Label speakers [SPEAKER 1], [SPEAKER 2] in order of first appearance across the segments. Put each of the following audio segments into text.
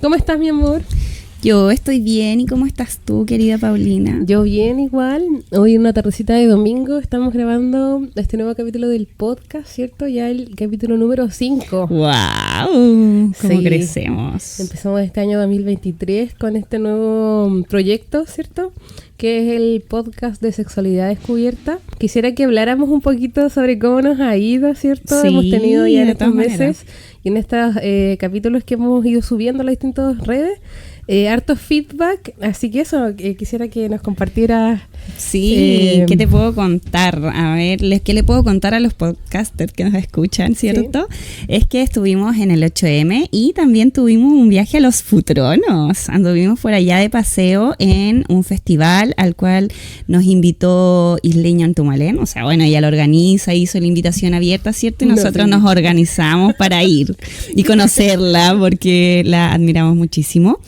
[SPEAKER 1] ¿Cómo estás, mi amor?
[SPEAKER 2] Yo estoy bien. ¿Y cómo estás tú, querida Paulina?
[SPEAKER 1] Yo bien igual. Hoy en una tardecita de domingo estamos grabando este nuevo capítulo del podcast, ¿cierto? Ya el capítulo número 5.
[SPEAKER 2] ¡Wow! ¿Cómo crecemos?
[SPEAKER 1] Empezamos este año 2023 con este nuevo proyecto, ¿cierto? Que es el podcast de Sexualidad Descubierta. Quisiera que habláramos un poquito sobre cómo nos ha ido, ¿cierto?
[SPEAKER 2] Sí,
[SPEAKER 1] hemos tenido ya en
[SPEAKER 2] de
[SPEAKER 1] estos
[SPEAKER 2] todas
[SPEAKER 1] meses
[SPEAKER 2] maneras.
[SPEAKER 1] y en estos capítulos que hemos ido subiendo a las distintas redes. Harto feedback, así que eso, quisiera que nos compartieras.
[SPEAKER 2] Sí, ¿qué te puedo contar? A ver, ¿qué le puedo contar a los podcasters que nos escuchan, cierto? Sí. Es que estuvimos en el 8M y también tuvimos un viaje a los Futronos. Anduvimos por allá de paseo en un festival al cual nos invitó Isleño Antumalén. O sea, bueno, ella lo organiza, hizo la invitación abierta, ¿cierto? Y nosotros nos organizamos para ir y conocerla porque la admiramos muchísimo.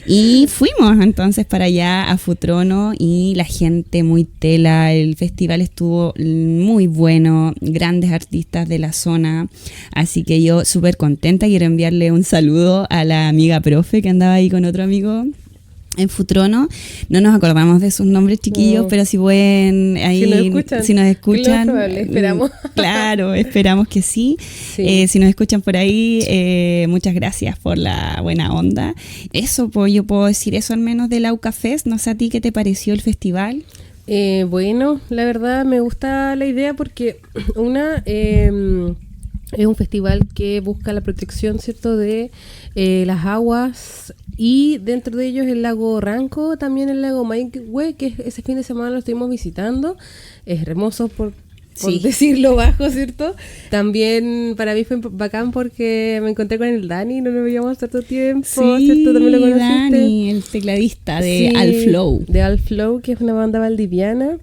[SPEAKER 2] Y fuimos entonces para allá a Futrono y la gente muy tela, el festival estuvo muy bueno, grandes artistas de la zona, así que yo súper contenta. Quiero enviarle un saludo a la amiga profe que andaba ahí con otro amigo en Futrono. No nos acordamos de sus nombres, chiquillos, pero si pueden ahí, si nos escuchan,
[SPEAKER 1] esperamos.
[SPEAKER 2] Claro, esperamos que sí. Si nos escuchan por ahí, muchas gracias por la buena onda. Eso, pues yo puedo decir eso al menos del Auca Fest. No sé a ti qué te pareció el festival.
[SPEAKER 1] Bueno, la verdad me gusta la idea porque es un festival que busca la protección, ¿cierto?, de las aguas, y dentro de ellos el lago Ranco, también el lago Maihue, que ese fin de semana lo estuvimos visitando. Es hermoso por decirlo bajo, ¿cierto? También para mí fue bacán porque me encontré con el Dani, no nos veíamos tanto tiempo, ¿cierto? También lo conociste.
[SPEAKER 2] Dani, el tecladista de All Flow.
[SPEAKER 1] De All Flow, que es una banda valdiviana.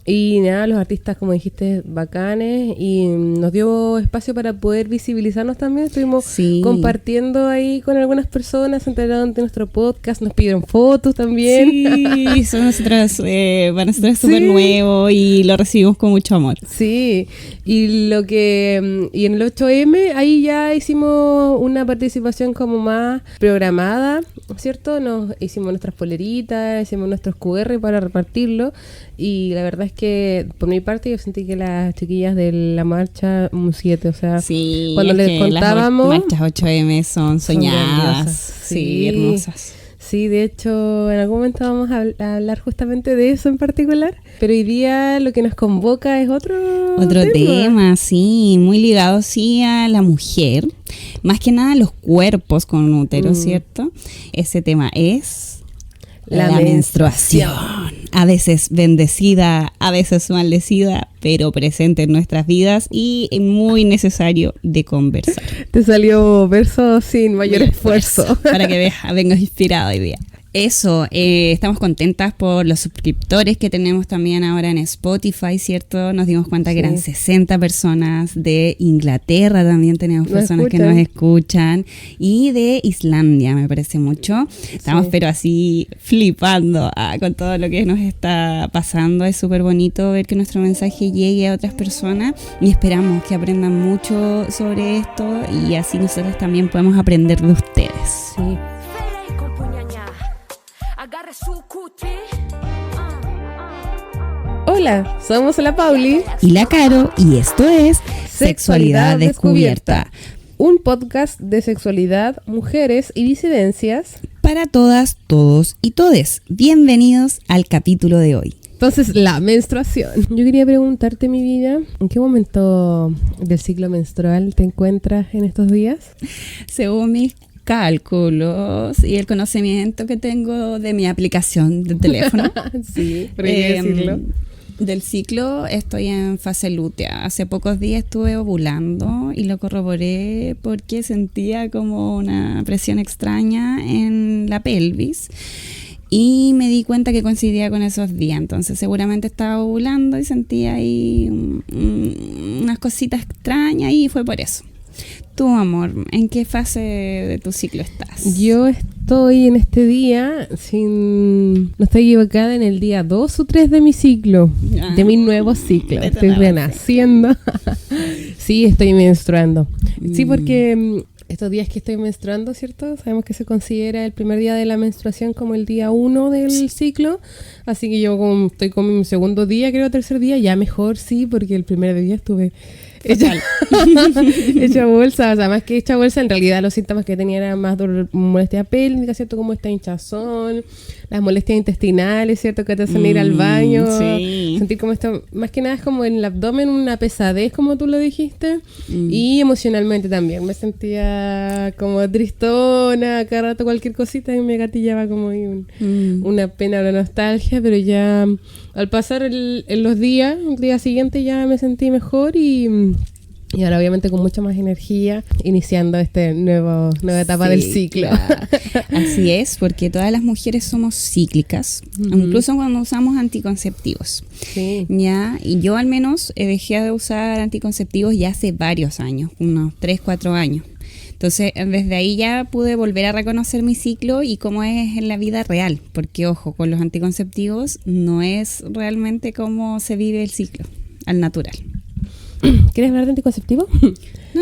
[SPEAKER 1] Y nada, los artistas, como dijiste, bacanes, y nos dio espacio para poder visibilizarnos también. Estuvimos compartiendo ahí con algunas personas, se enteraron de nuestro podcast, nos pidieron fotos también.
[SPEAKER 2] Sí, son nosotros, para nosotros es súper nuevo y lo recibimos con mucho amor.
[SPEAKER 1] Sí, y y en el 8M ahí ya hicimos una participación como más programada, ¿cierto? Nos hicimos nuestras poleritas, hicimos nuestros QR para repartirlo, y la verdad es que por mi parte yo sentí que las chiquillas de la marcha un 7, o sea, cuando les contábamos,
[SPEAKER 2] las marchas 8M son soñadas,
[SPEAKER 1] sí,
[SPEAKER 2] hermosas.
[SPEAKER 1] Sí, de hecho, en algún momento vamos a hablar justamente de eso en particular, pero hoy día lo que nos convoca es otro tema,
[SPEAKER 2] sí, muy ligado sí a la mujer, más que nada a los cuerpos con útero, ¿cierto? Ese tema es la menstruación. A veces bendecida, a veces maldecida, pero presente en nuestras vidas y muy necesario de conversar.
[SPEAKER 1] Te salió verso sin mayor esfuerzo.
[SPEAKER 2] Para que vengas inspirado hoy día. Eso, estamos contentas por los suscriptores que tenemos también ahora en Spotify, ¿cierto? Nos dimos cuenta que eran 60 personas de Inglaterra, también tenemos personas que nos escuchan, y de Islandia, me parece mucho. Estamos pero así flipando con todo lo que nos está pasando. Es súper bonito ver que nuestro mensaje llegue a otras personas y esperamos que aprendan mucho sobre esto y así nosotros también podemos aprender de ustedes.
[SPEAKER 1] Sí. Hola, somos la Pauli
[SPEAKER 2] y la Caro y esto es Sexualidad Descubierta,
[SPEAKER 1] un podcast de sexualidad, mujeres y disidencias
[SPEAKER 2] para todas, todos y todes. Bienvenidos al capítulo de hoy.
[SPEAKER 1] Entonces, la menstruación. Yo quería preguntarte, mi vida, ¿en qué momento del ciclo menstrual te encuentras en estos días?
[SPEAKER 2] Según mis cálculos y el conocimiento que tengo de mi aplicación de teléfono,
[SPEAKER 1] sí, por decirlo.
[SPEAKER 2] Del ciclo estoy en fase lútea. Hace pocos días estuve ovulando y lo corroboré porque sentía como una presión extraña en la pelvis y me di cuenta que coincidía con esos días. Entonces seguramente estaba ovulando y sentía ahí unas cositas extrañas y fue por eso. Tú, amor, ¿en qué fase de tu ciclo estás?
[SPEAKER 1] Yo estoy en este día, no estoy equivocada, en el día 2 o 3 de mi ciclo, de mi nuevo ciclo. Estoy renaciendo. Sí, estoy menstruando. Sí, porque estos días que estoy menstruando, ¿cierto? Sabemos que se considera el primer día de la menstruación como el día 1 del ciclo, así que yo como estoy con mi segundo día, creo, tercer día, ya mejor sí, porque el primer día estuve hecha bolsa, o sea, más que hecha bolsa, en realidad los síntomas que tenía eran más molestia pélvica, ¿cierto? Como esta hinchazón, las molestias intestinales, ¿cierto? Que te hacen ir al baño, sentir como esto, más que nada es como en el abdomen una pesadez, como tú lo dijiste, y emocionalmente también, me sentía como tristona, cada rato cualquier cosita y me gatillaba como una pena, una nostalgia, pero ya al pasar el día siguiente ya me sentí mejor y ahora obviamente con mucha más energía iniciando nueva etapa del ciclo.
[SPEAKER 2] Claro. Así es, porque todas las mujeres somos cíclicas, incluso cuando usamos anticonceptivos.
[SPEAKER 1] Sí.
[SPEAKER 2] Ya, y yo al menos dejé de usar anticonceptivos ya hace varios años, unos 3-4 años. Entonces, desde ahí ya pude volver a reconocer mi ciclo y cómo es en la vida real, porque ojo, con los anticonceptivos no es realmente cómo se vive el ciclo, al natural.
[SPEAKER 1] ¿Quieres hablar de anticonceptivo?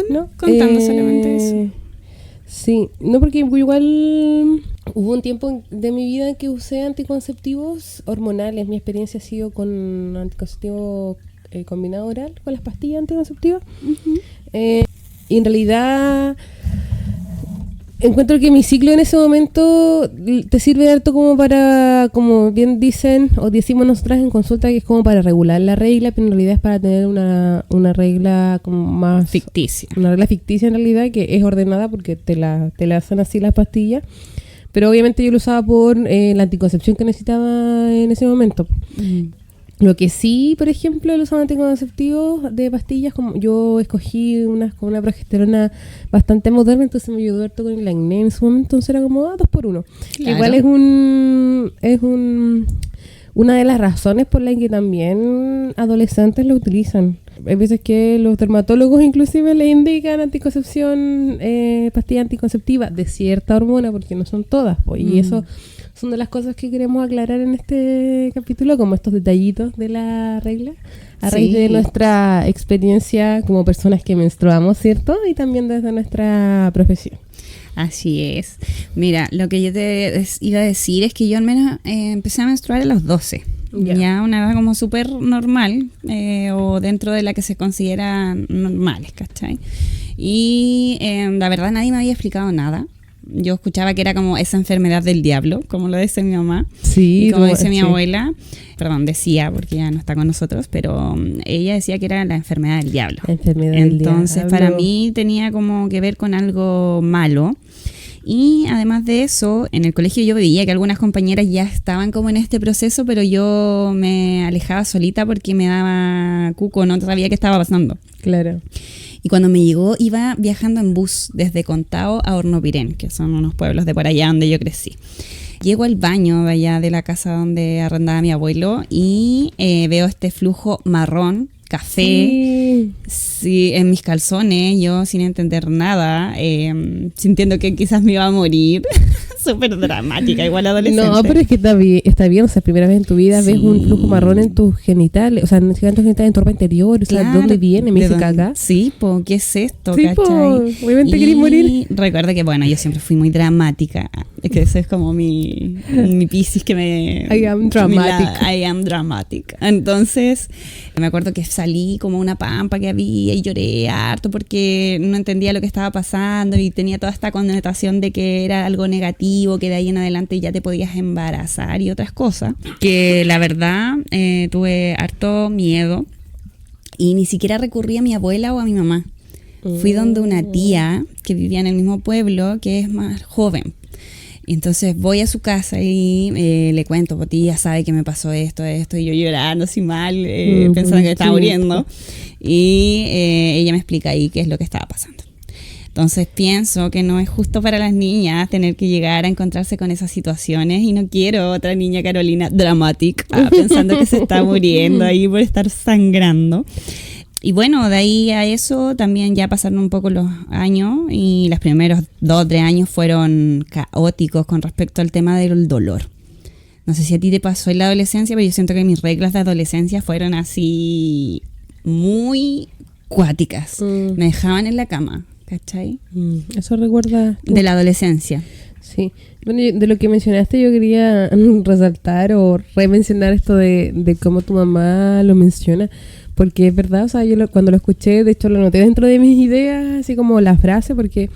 [SPEAKER 2] No, contando solamente eso.
[SPEAKER 1] Sí, no, porque igual hubo un tiempo de mi vida en que usé anticonceptivos hormonales. Mi experiencia ha sido con anticonceptivo combinado oral, con las pastillas anticonceptivas. Y en realidad encuentro que mi ciclo en ese momento te sirve de harto como para, como bien dicen o decimos nosotras en consulta, que es como para regular la regla, pero en realidad es para tener una regla como más
[SPEAKER 2] ficticia.
[SPEAKER 1] Una regla ficticia en realidad, que es ordenada porque te la hacen así las pastillas. Pero obviamente yo lo usaba por la anticoncepción que necesitaba en ese momento. Lo que sí, por ejemplo, el uso de anticonceptivos de pastillas, como yo escogí con una progesterona bastante moderna, entonces me ayudó harto con el acné en su momento, entonces era como 2x1.
[SPEAKER 2] Claro.
[SPEAKER 1] Igual es una de las razones por las que también adolescentes lo utilizan. Hay veces que los dermatólogos inclusive le indican anticoncepción, pastilla anticonceptiva de cierta hormona, porque no son todas, pues, y eso son de las cosas que queremos aclarar en este capítulo, como estos detallitos de la regla, a raíz de nuestra experiencia como personas que menstruamos, ¿cierto? Y también desde nuestra profesión.
[SPEAKER 2] Así es. Mira, lo que yo te iba a decir es que yo al menos empecé a menstruar a los 12. Ya una edad como súper normal, o dentro de la que se consideran normales, ¿cachai? Y la verdad nadie me había explicado nada. Yo escuchaba que era como esa enfermedad del diablo, como lo dice mi mamá.
[SPEAKER 1] Sí,
[SPEAKER 2] y como dice mi abuela, decía, porque ya no está con nosotros, pero ella decía que era la enfermedad del diablo. Entonces, para mí tenía como que ver con algo malo. Y además de eso, en el colegio yo veía que algunas compañeras ya estaban como en este proceso, pero yo me alejaba solita porque me daba cuco, no sabía qué estaba pasando.
[SPEAKER 1] Claro.
[SPEAKER 2] Y cuando me llegó, iba viajando en bus desde Contao a Hornopirén, que son unos pueblos de por allá donde yo crecí. Llego al baño de allá de la casa donde arrendaba mi abuelo y veo este flujo marrón, café, sí, en mis calzones, yo sin entender nada, sintiendo que quizás me iba a morir. Súper dramática, igual adolescente.
[SPEAKER 1] No, pero es que está bien, o sea, primera vez en tu vida ves un flujo marrón en tus genitales, o sea, en tus genitales, en tu ropa interior, o sea,
[SPEAKER 2] claro,
[SPEAKER 1] ¿dónde viene? ¿Me dice caca?
[SPEAKER 2] Sí, ¿qué es esto?
[SPEAKER 1] Sí,
[SPEAKER 2] ¿cachai?
[SPEAKER 1] Obviamente querés morir.
[SPEAKER 2] Recuerdo que, bueno, yo siempre fui muy dramática, es que eso es como mi Piscis que me...
[SPEAKER 1] I am dramatic.
[SPEAKER 2] I am dramatic. Entonces, me acuerdo que salí como una pampa que había y lloré harto porque no entendía lo que estaba pasando y tenía toda esta connotación de que era algo negativo, que de ahí en adelante ya te podías embarazar y otras cosas, que la verdad tuve harto miedo y ni siquiera recurrí a mi abuela o a mi mamá. Fui donde una tía que vivía en el mismo pueblo, que es más joven. Y entonces voy a su casa y le cuento, pues tía sabe que me pasó esto, y yo llorando así mal, pensando que me estaba muriendo. Y ella me explica ahí qué es lo que estaba pasando. Entonces pienso que no es justo para las niñas tener que llegar a encontrarse con esas situaciones y no quiero otra niña Carolina dramatic pensando que se está muriendo ahí por estar sangrando. Y bueno, de ahí a eso también ya pasaron un poco los años y los primeros 2 o 3 años fueron caóticos con respecto al tema del dolor. No sé si a ti te pasó en la adolescencia, pero yo siento que mis reglas de adolescencia fueron así muy cuáticas. Me dejaban en la cama ¿cachai?
[SPEAKER 1] Eso recuerda
[SPEAKER 2] de la adolescencia.
[SPEAKER 1] Sí, bueno, de lo que mencionaste yo quería resaltar o remencionar esto de cómo tu mamá lo menciona, porque es verdad, o sea, cuando lo escuché, de hecho lo noté dentro de mis ideas, así como la frase, porque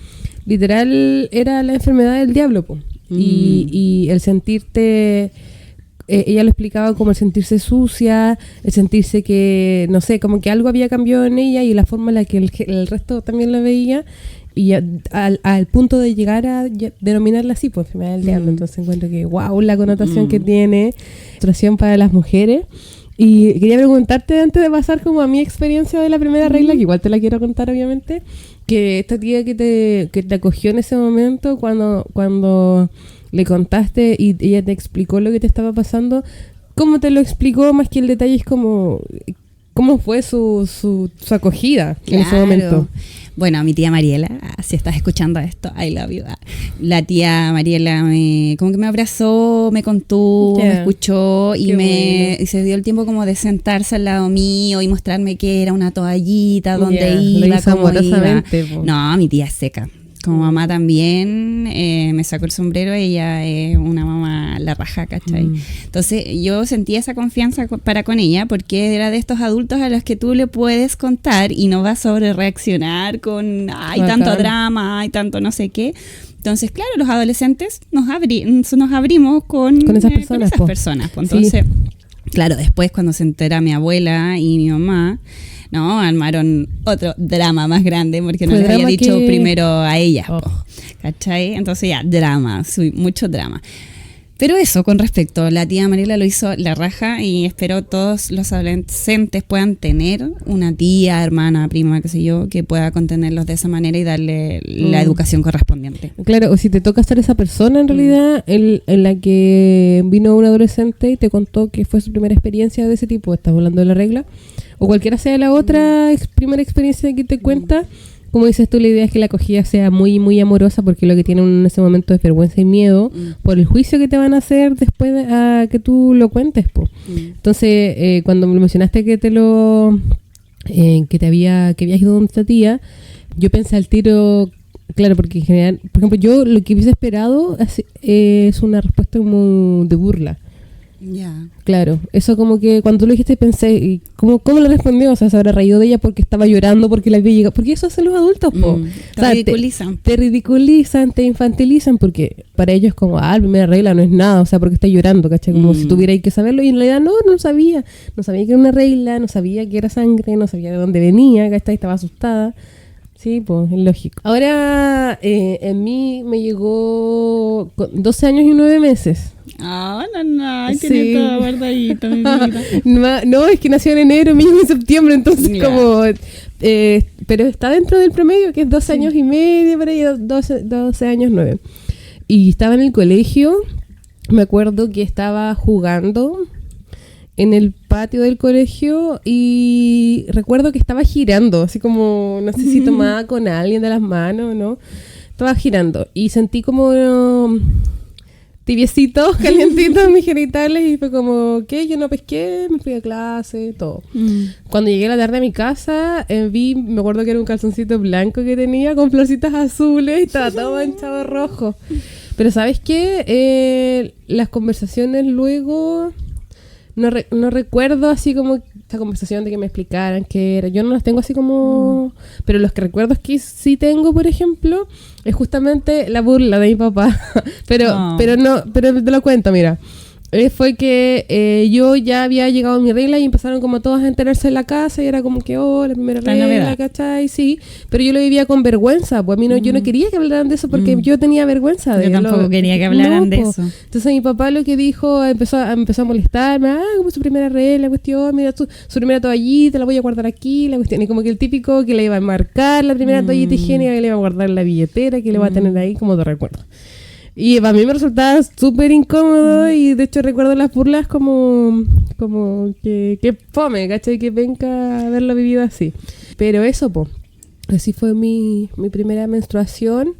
[SPEAKER 1] literal era la enfermedad del diablo, po. Y el sentirte, ella lo explicaba como el sentirse sucia, el sentirse que, no sé, como que algo había cambiado en ella y la forma en la que el resto también la veía, y al punto de llegar a denominarla así, pues enfermedad del diablo. Entonces encuentro que wow, la connotación que tiene, menstruación para las mujeres. Y quería preguntarte antes de pasar como a mi experiencia de la primera regla, que igual te la quiero contar obviamente, que esta tía que te acogió en ese momento cuando le contaste y ella te explicó lo que te estaba pasando, ¿cómo te lo explicó? Más que el detalle es como ¿cómo fue su acogida en ese momento?
[SPEAKER 2] Bueno, mi tía Mariela, si estás escuchando esto, I love you. La tía Mariela como que me abrazó, me contó, me escuchó y y se dio el tiempo como de sentarse al lado mío y mostrarme que era una toallita, dónde iba, cómo iba. No, mi tía es seca. Como mamá también me sacó el sombrero, ella es una mamá la raja, ¿cachai? Entonces yo sentí esa confianza para con ella porque era de estos adultos a los que tú le puedes contar y no vas a sobre reaccionar con hay tanto drama, hay tanto no sé qué. Entonces, claro, los adolescentes nos abrimos con esas personas. Entonces, claro, después cuando se entera mi abuela y mi mamá, no, armaron otro drama más grande porque no les había dicho primero a ellas, ¿cachai? Entonces ya, drama, mucho drama. Pero eso, con respecto, la tía Mariela lo hizo la raja y espero todos los adolescentes puedan tener una tía, hermana, prima, qué sé yo, que pueda contenerlos de esa manera y darle la educación correspondiente.
[SPEAKER 1] Claro, o si te toca ser esa persona en realidad en la que vino un adolescente y te contó que fue su primera experiencia de ese tipo, estamos hablando de la regla, o cualquiera sea la otra primera experiencia que te cuenta, como dices tú, la idea es que la acogida sea muy, muy amorosa, porque lo que tienen en ese momento es vergüenza y miedo por el juicio que te van a hacer después a que tú lo cuentes, po. Entonces, cuando me mencionaste que habías ido donde esta tía, yo pensé al tiro, claro, porque en general, por ejemplo, yo lo que hubiese esperado es una respuesta como de burla.
[SPEAKER 2] Ya.
[SPEAKER 1] Claro, eso como que cuando tú lo dijiste pensé, ¿y cómo le respondió? O sea, se habrá reído de ella porque estaba llorando, porque la había llegado. Porque eso hacen los adultos, po.
[SPEAKER 2] Te ridiculizan.
[SPEAKER 1] Te ridiculizan, te infantilizan, porque para ellos como, la primera regla no es nada, o sea, porque está llorando, ¿cachai? Como si tuviera que saberlo, y en realidad no sabía. No sabía que era una regla, no sabía que era sangre, no sabía de dónde venía, ¿cachai? Estaba asustada. Sí, pues, es lógico. Ahora, en mí me llegó con 12 años y 9 meses.
[SPEAKER 2] Tiene todo guardadito.
[SPEAKER 1] No, es que nació en enero, mismo en septiembre, entonces como... pero está dentro del promedio, que es 12 años y medio, por ahí, 12 años 9. Y estaba en el colegio, me acuerdo que estaba jugando en el patio del colegio y recuerdo que estaba girando, así como, no sé si tomaba con alguien de las manos, ¿no? Estaba girando y sentí como tibiecitos, calientitos en mis genitales y fue como, ¿qué? Yo no pesqué, me fui a clase, todo. Cuando llegué a la tarde a mi casa, me acuerdo que era un calzoncito blanco que tenía con florcitas azules y estaba todo manchado rojo. Pero ¿sabes qué? Las conversaciones luego... No recuerdo así como esta conversación de que me explicaran qué era. Yo no las tengo así como... Pero los que recuerdo es que sí tengo, por ejemplo, es justamente la burla de mi papá. pero te lo cuento, mira. Fue que yo ya había llegado a mi regla y empezaron como todos a enterarse en la casa y era como que, la primera regla, ¿cachai? Sí, pero yo lo vivía con vergüenza, pues a mí yo no quería que hablaran de eso porque yo tenía vergüenza de
[SPEAKER 2] yo tampoco quería que hablaran de eso.
[SPEAKER 1] Entonces mi papá lo que dijo, empezó a molestarme, como su primera regla, cuestión, mira su primera toallita, la voy a guardar aquí, la cuestión, y como que el típico que le iba a marcar la primera toallita higiénica, que le iba a guardar en la billetera, que le va a tener ahí como de recuerdo. Y para mí me resultaba súper incómodo y de hecho recuerdo las burlas como que fome, ¿cachai? Que venga a haberlo vivido así. Pero eso, así fue mi primera menstruación.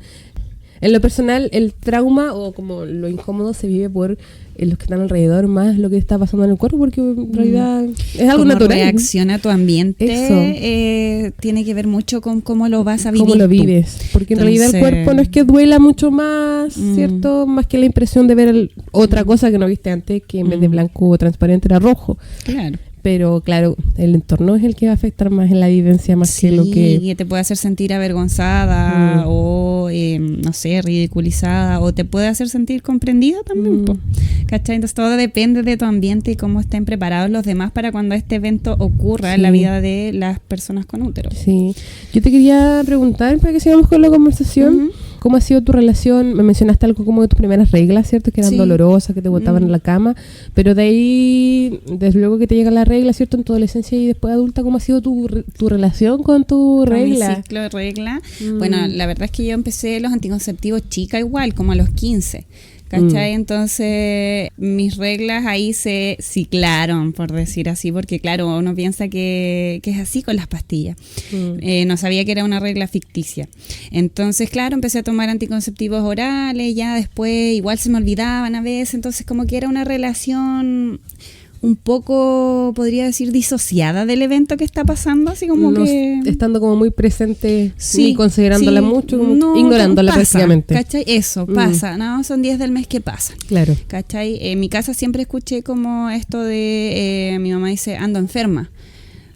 [SPEAKER 1] En lo personal, el trauma o como lo incómodo se vive por los que están alrededor más lo que está pasando en el cuerpo, porque en realidad es algo natural.
[SPEAKER 2] Reacciona a tu ambiente tiene que ver mucho con cómo lo vas a vivir.
[SPEAKER 1] Cómo lo vives, porque en realidad el cuerpo no es que duela mucho más, ¿cierto? Más que la impresión de ver otra cosa que no viste antes, que en vez de blanco o transparente era rojo.
[SPEAKER 2] Claro.
[SPEAKER 1] Pero claro, el entorno es el que va a afectar más en la vivencia, más que lo que...
[SPEAKER 2] Sí, te puede hacer sentir avergonzada o, no sé, ridiculizada, o te puede hacer sentir comprendida también, ¿cachai? Entonces todo depende de tu ambiente y cómo estén preparados los demás para cuando este evento ocurra en la vida de las personas con útero.
[SPEAKER 1] Sí. Yo te quería preguntar, para que sigamos con la conversación, ¿cómo ha sido tu relación? Me mencionaste algo como de tus primeras reglas, ¿cierto? Que eran dolorosas, que te botaban en la cama, pero de ahí, desde luego que te llega la regla, ¿cierto? En tu adolescencia y después adulta, ¿cómo ha sido tu relación con tu regla?
[SPEAKER 2] Mi ciclo de regla. Bueno, la verdad es que yo empecé los anticonceptivos chica igual, como a los 15. ¿Cachai? Entonces mis reglas ahí se ciclaron, por decir así, porque claro, uno piensa que es así con las pastillas. No sabía que era una regla ficticia. Entonces, claro, empecé a tomar anticonceptivos orales, ya después igual se me olvidaban a veces, entonces como que era una relación un poco, podría decir, disociada del evento que está pasando, así como no, que...
[SPEAKER 1] Estando como muy presente, ni considerándola mucho, como no, ignorándola prácticamente.
[SPEAKER 2] ¿Cachai? Eso, pasa, ¿no? Son días del mes que pasan.
[SPEAKER 1] Claro.
[SPEAKER 2] ¿Cachai? En mi casa siempre escuché como esto de, mi mamá dice, ando enferma.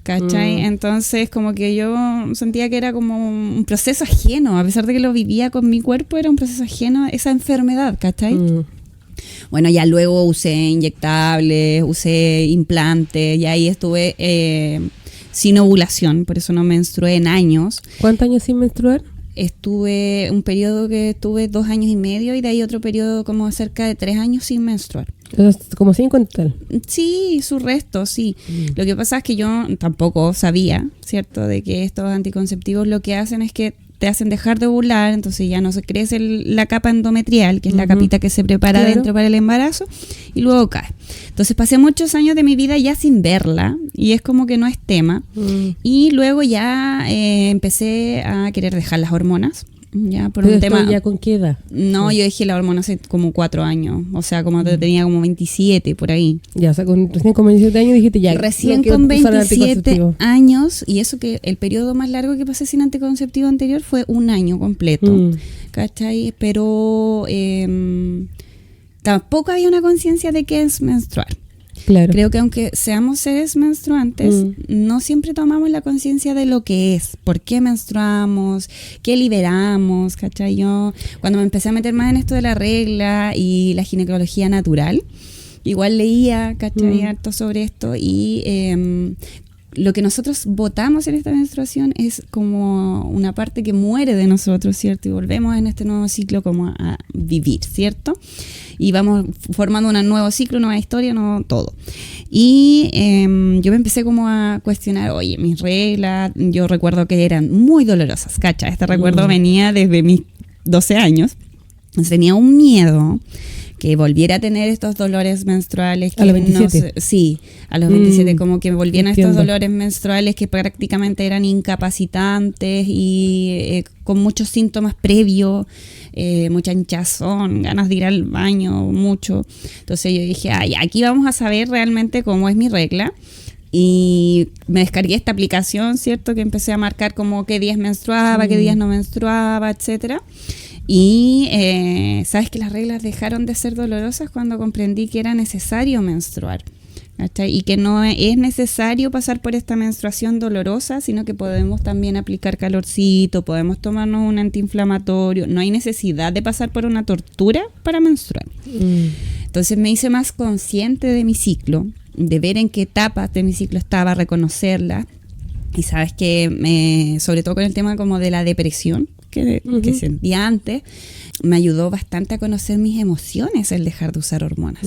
[SPEAKER 2] ¿Cachai? Entonces como que yo sentía que era como un proceso ajeno, a pesar de que lo vivía con mi cuerpo, era un proceso ajeno esa enfermedad, ¿cachai? Bueno, ya luego usé inyectables, usé implantes, y ahí estuve sin ovulación, por eso no menstrué en años.
[SPEAKER 1] ¿Cuántos años sin menstruar?
[SPEAKER 2] Estuve un periodo que estuve 2 años y medio, y de ahí otro periodo como cerca de 3 años sin menstruar.
[SPEAKER 1] ¿Como 5 en total?
[SPEAKER 2] Sí, su resto, sí. Lo que pasa es que yo tampoco sabía, ¿cierto?, de que estos anticonceptivos lo que hacen es que te hacen dejar de ovular, entonces ya no se crece la capa endometrial, que es la capita que se prepara dentro para el embarazo, y luego cae. Entonces pasé muchos años de mi vida ya sin verla, y es como que no es tema. Y luego ya empecé a querer dejar las hormonas. Ya, por un tema.
[SPEAKER 1] ¿Ya con qué edad?
[SPEAKER 2] No, yo dejé la hormona hace como 4 años. O sea, como tenía como 27 por ahí.
[SPEAKER 1] Ya, o sea, recién con 27 años dijiste ya.
[SPEAKER 2] Recién con 27 años, y eso que el periodo más largo que pasé sin anticonceptivo anterior fue 1 año completo. ¿Cachai? Pero tampoco había una conciencia de qué es menstruar. Claro. Creo que aunque seamos seres menstruantes, no siempre tomamos la conciencia de lo que es, por qué menstruamos, qué liberamos, ¿cachai? Yo cuando me empecé a meter más en esto de la regla y la ginecología natural, igual leía, ¿cachai? Harto sobre esto, y lo que nosotros votamos en esta menstruación es como una parte que muere de nosotros, ¿cierto? Y volvemos en este nuevo ciclo como a vivir, ¿cierto? Y vamos formando un nuevo ciclo, nueva historia, nuevo todo. Y yo me empecé como a cuestionar, oye, mis reglas, yo recuerdo que eran muy dolorosas, ¿cacha? Este recuerdo venía desde mis 12 años. Entonces tenía un miedo que volviera a tener estos dolores menstruales. Que
[SPEAKER 1] a los 27.
[SPEAKER 2] Sí, a los 27, como que volvieran estos dolores menstruales que prácticamente eran incapacitantes y con muchos síntomas previos, mucha hinchazón, ganas de ir al baño, mucho. Entonces yo dije, aquí vamos a saber realmente cómo es mi regla. Y me descargué esta aplicación, ¿cierto? Que empecé a marcar como qué días menstruaba, qué días no menstruaba, etcétera. Y sabes que las reglas dejaron de ser dolorosas cuando comprendí que era necesario menstruar, ¿cachai? Y que no es necesario pasar por esta menstruación dolorosa, sino que podemos también aplicar calorcito, podemos tomarnos un antiinflamatorio, no hay necesidad de pasar por una tortura para menstruar. Entonces me hice más consciente de mi ciclo, de ver en qué etapas de mi ciclo estaba, reconocerla. Y sabes que sobre todo con el tema como de la depresión que sentía antes, me ayudó bastante a conocer mis emociones el dejar de usar hormonas.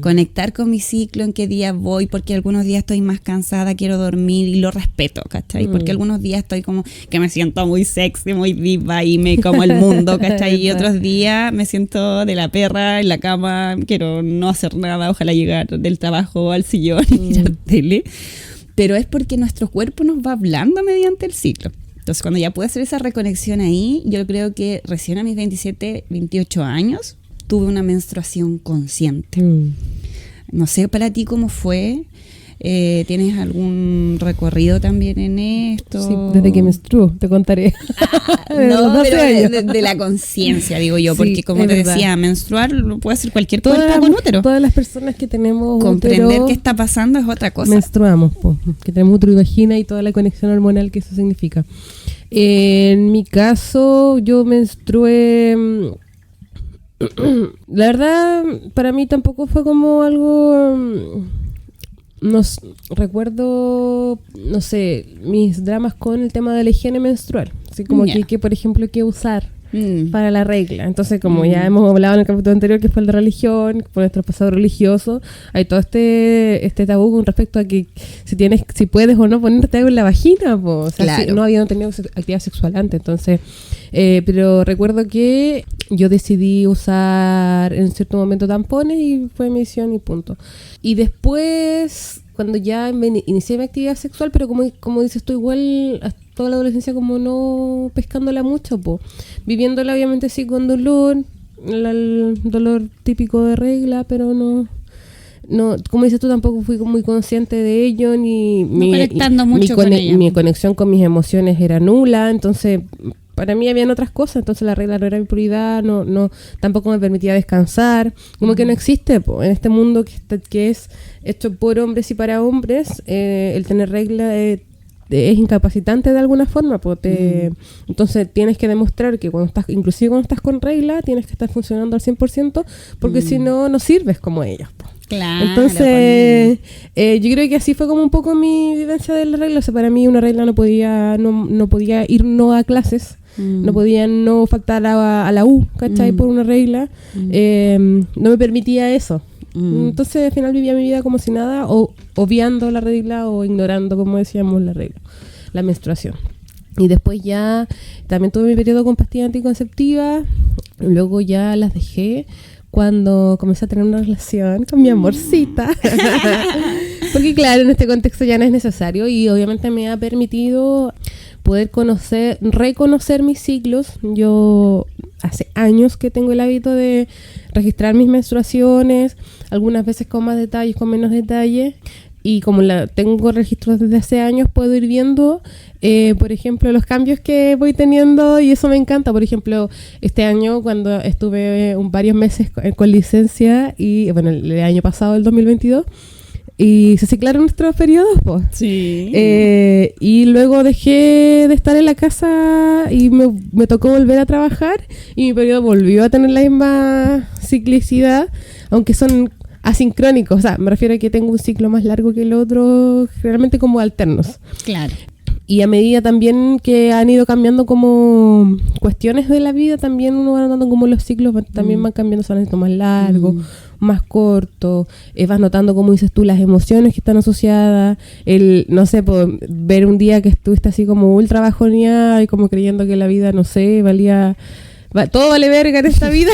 [SPEAKER 2] Conectar con mi ciclo, en qué día voy, porque algunos días estoy más cansada, quiero dormir y lo respeto, ¿cachai? Porque algunos días estoy como que me siento muy sexy, muy viva y me como el mundo, ¿cachai? Y otros días me siento de la perra en la cama, quiero no hacer nada, ojalá llegar del trabajo al sillón y mirar tele. Pero es porque nuestro cuerpo nos va hablando mediante el ciclo. Entonces, cuando ya pude hacer esa reconexión ahí, yo creo que recién a mis 27, 28 años, tuve una menstruación consciente. No sé para ti cómo fue. ¿Tienes algún recorrido también en esto?
[SPEAKER 1] Sí, desde que menstruo, te contaré.
[SPEAKER 2] No, pero de la conciencia, digo yo, porque como te decía, menstruar lo puede hacer cualquier cuerpo con útero.
[SPEAKER 1] Todas las personas que tenemos
[SPEAKER 2] comprender
[SPEAKER 1] útero,
[SPEAKER 2] qué está pasando es otra cosa.
[SPEAKER 1] Menstruamos, que tenemos útero y vagina y toda la conexión hormonal que eso significa. En mi caso, yo menstrué... La verdad, para mí tampoco fue como algo... recuerdo, no sé, mis dramas con el tema de la higiene menstrual. Así como que, por ejemplo, qué usar para la regla. Entonces, como ya hemos hablado en el capítulo anterior, que fue el de religión, por nuestro pasado religioso, hay todo este tabú con respecto a que si puedes o no ponerte algo en la vagina, o sea, claro. Si no habían tenido actividad sexual antes. Entonces, pero recuerdo que yo decidí usar en cierto momento tampones y fue mi decisión y punto. Y después, cuando ya inicié mi actividad sexual, pero como dices tú, igual toda la adolescencia como no pescándola mucho, viviéndola obviamente sí con dolor, el dolor típico de regla, pero no, como dices tú, tampoco fui muy consciente de ello, ni mi conexión con mis emociones era nula, entonces para mí habían otras cosas, entonces la regla no era mi prioridad, no tampoco me permitía descansar, como que no existe en este mundo que es hecho por hombres y para hombres, el tener regla es incapacitante de alguna forma, entonces tienes que demostrar que inclusive cuando estás con regla, tienes que estar funcionando al 100%, porque si no sirves como ellos.
[SPEAKER 2] Claro,
[SPEAKER 1] entonces yo creo que así fue como un poco mi vivencia de la regla. O sea, para mí una regla no podía ir no a clases, no podía no faltar a la U, ¿cachai? Por una regla, no me permitía eso. Entonces al final vivía mi vida como si nada, o obviando la regla o ignorando, como decíamos, la regla, la menstruación. Y después ya también tuve mi periodo con pastillas anticonceptivas, luego ya las dejé cuando comencé a tener una relación con mi amorcita. Porque claro, en este contexto ya no es necesario y obviamente me ha permitido poder reconocer mis ciclos. Yo hace años que tengo el hábito de registrar mis menstruaciones, algunas veces con más detalles, con menos detalles. Y como tengo registros desde hace años, puedo ir viendo, por ejemplo, los cambios que voy teniendo y eso me encanta. Por ejemplo, este año cuando estuve varios meses con licencia y, bueno, el año pasado, el 2022, y se ciclaron nuestros periodos, pues.
[SPEAKER 2] Sí.
[SPEAKER 1] Y luego dejé de estar en la casa y me tocó volver a trabajar y mi periodo volvió a tener la misma ciclicidad, aunque son asincrónicos, o sea, me refiero a que tengo un ciclo más largo que el otro, generalmente como alternos.
[SPEAKER 2] Claro.
[SPEAKER 1] Y a medida también que han ido cambiando como cuestiones de la vida, también uno va notando como los ciclos también van cambiando, son más largos, más cortos, vas notando, como dices tú, las emociones que están asociadas, no sé, ver un día que estuviste así como ultra bajoneada y como creyendo que la vida, no sé, todo vale verga en esta vida.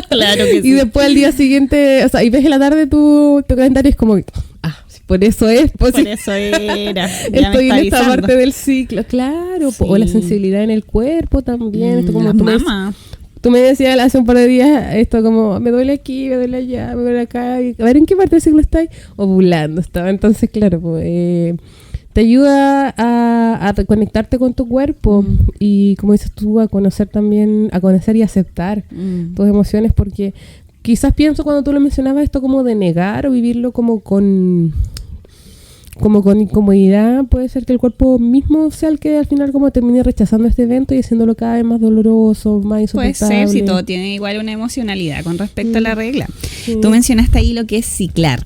[SPEAKER 2] Claro que sí.
[SPEAKER 1] Y después al día siguiente, o sea, y ves en la tarde tu calendario, es como, por eso es.
[SPEAKER 2] Por eso era.
[SPEAKER 1] Estoy en esta parte del ciclo, claro. Sí. O la sensibilidad en el cuerpo también. Esto como tú me decías hace un par de días, esto como, me duele aquí, me duele allá, me duele acá. Y a ver, ¿en qué parte del ciclo estáis? Ovulando estaba. Entonces, claro, te ayuda a reconectarte con tu cuerpo y, como dices tú, a conocer y aceptar tus emociones, porque quizás pienso cuando tú lo mencionabas esto como de negar o vivirlo como con incomodidad, puede ser que el cuerpo mismo sea el que al final como termine rechazando este evento y haciéndolo cada vez más doloroso, más insoportable.
[SPEAKER 2] Puede ser, si todo tiene igual una emocionalidad con respecto a la regla. Tú mencionaste ahí lo que es ciclar.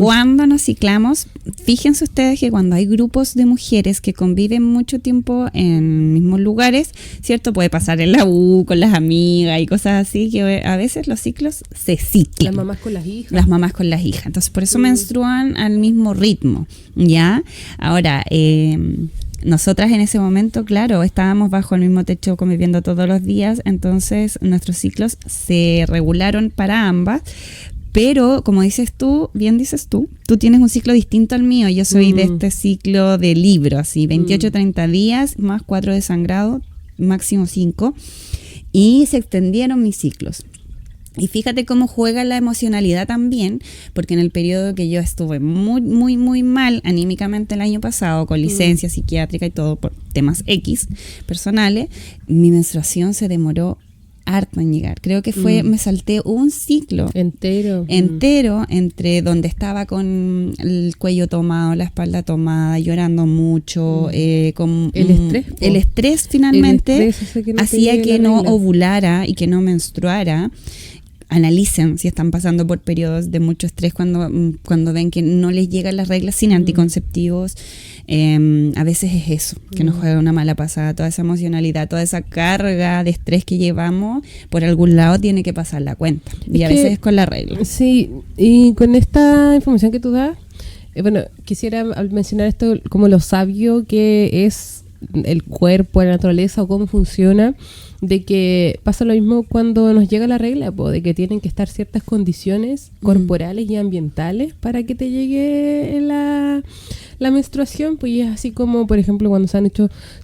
[SPEAKER 2] Cuando nos ciclamos, fíjense ustedes que cuando hay grupos de mujeres que conviven mucho tiempo en mismos lugares, ¿cierto? Puede pasar en la U, con las amigas y cosas así, que a veces los ciclos se ciclan.
[SPEAKER 1] Las mamás con las hijas.
[SPEAKER 2] Las mamás con las hijas. Entonces, por eso menstruan al mismo ritmo. ¿Ya? Ahora, nosotras en ese momento, claro, estábamos bajo el mismo techo conviviendo todos los días, entonces nuestros ciclos se regularon para ambas, Pero, como dices tú, tú tienes un ciclo distinto al mío. Yo soy de este ciclo de libro, así, 28-30 días, más 4 de sangrado, máximo 5. Y se extendieron mis ciclos. Y fíjate cómo juega la emocionalidad también, porque en el periodo que yo estuve muy, muy, muy mal anímicamente el año pasado, con licencia psiquiátrica y todo por temas X personales, mi menstruación se demoró harto en llegar. Creo que me salté un ciclo entero entre donde estaba con el cuello tomado, la espalda tomada, llorando mucho, con el estrés finalmente hacía que no ovulara y que no menstruara. Analicen si están pasando por periodos de mucho estrés cuando ven que no les llegan las reglas sin anticonceptivos. A veces es eso, que nos juega una mala pasada, toda esa emocionalidad, toda esa carga de estrés que llevamos, por algún lado tiene que pasar la cuenta. Y a veces es con la regla.
[SPEAKER 1] Sí, y con esta información que tú das, bueno, quisiera mencionar esto como lo sabio que es el cuerpo, la naturaleza o cómo funciona, de que pasa lo mismo cuando nos llega la regla, de que tienen que estar ciertas condiciones corporales y ambientales para que te llegue la menstruación, pues y es así como, por ejemplo, cuando se ha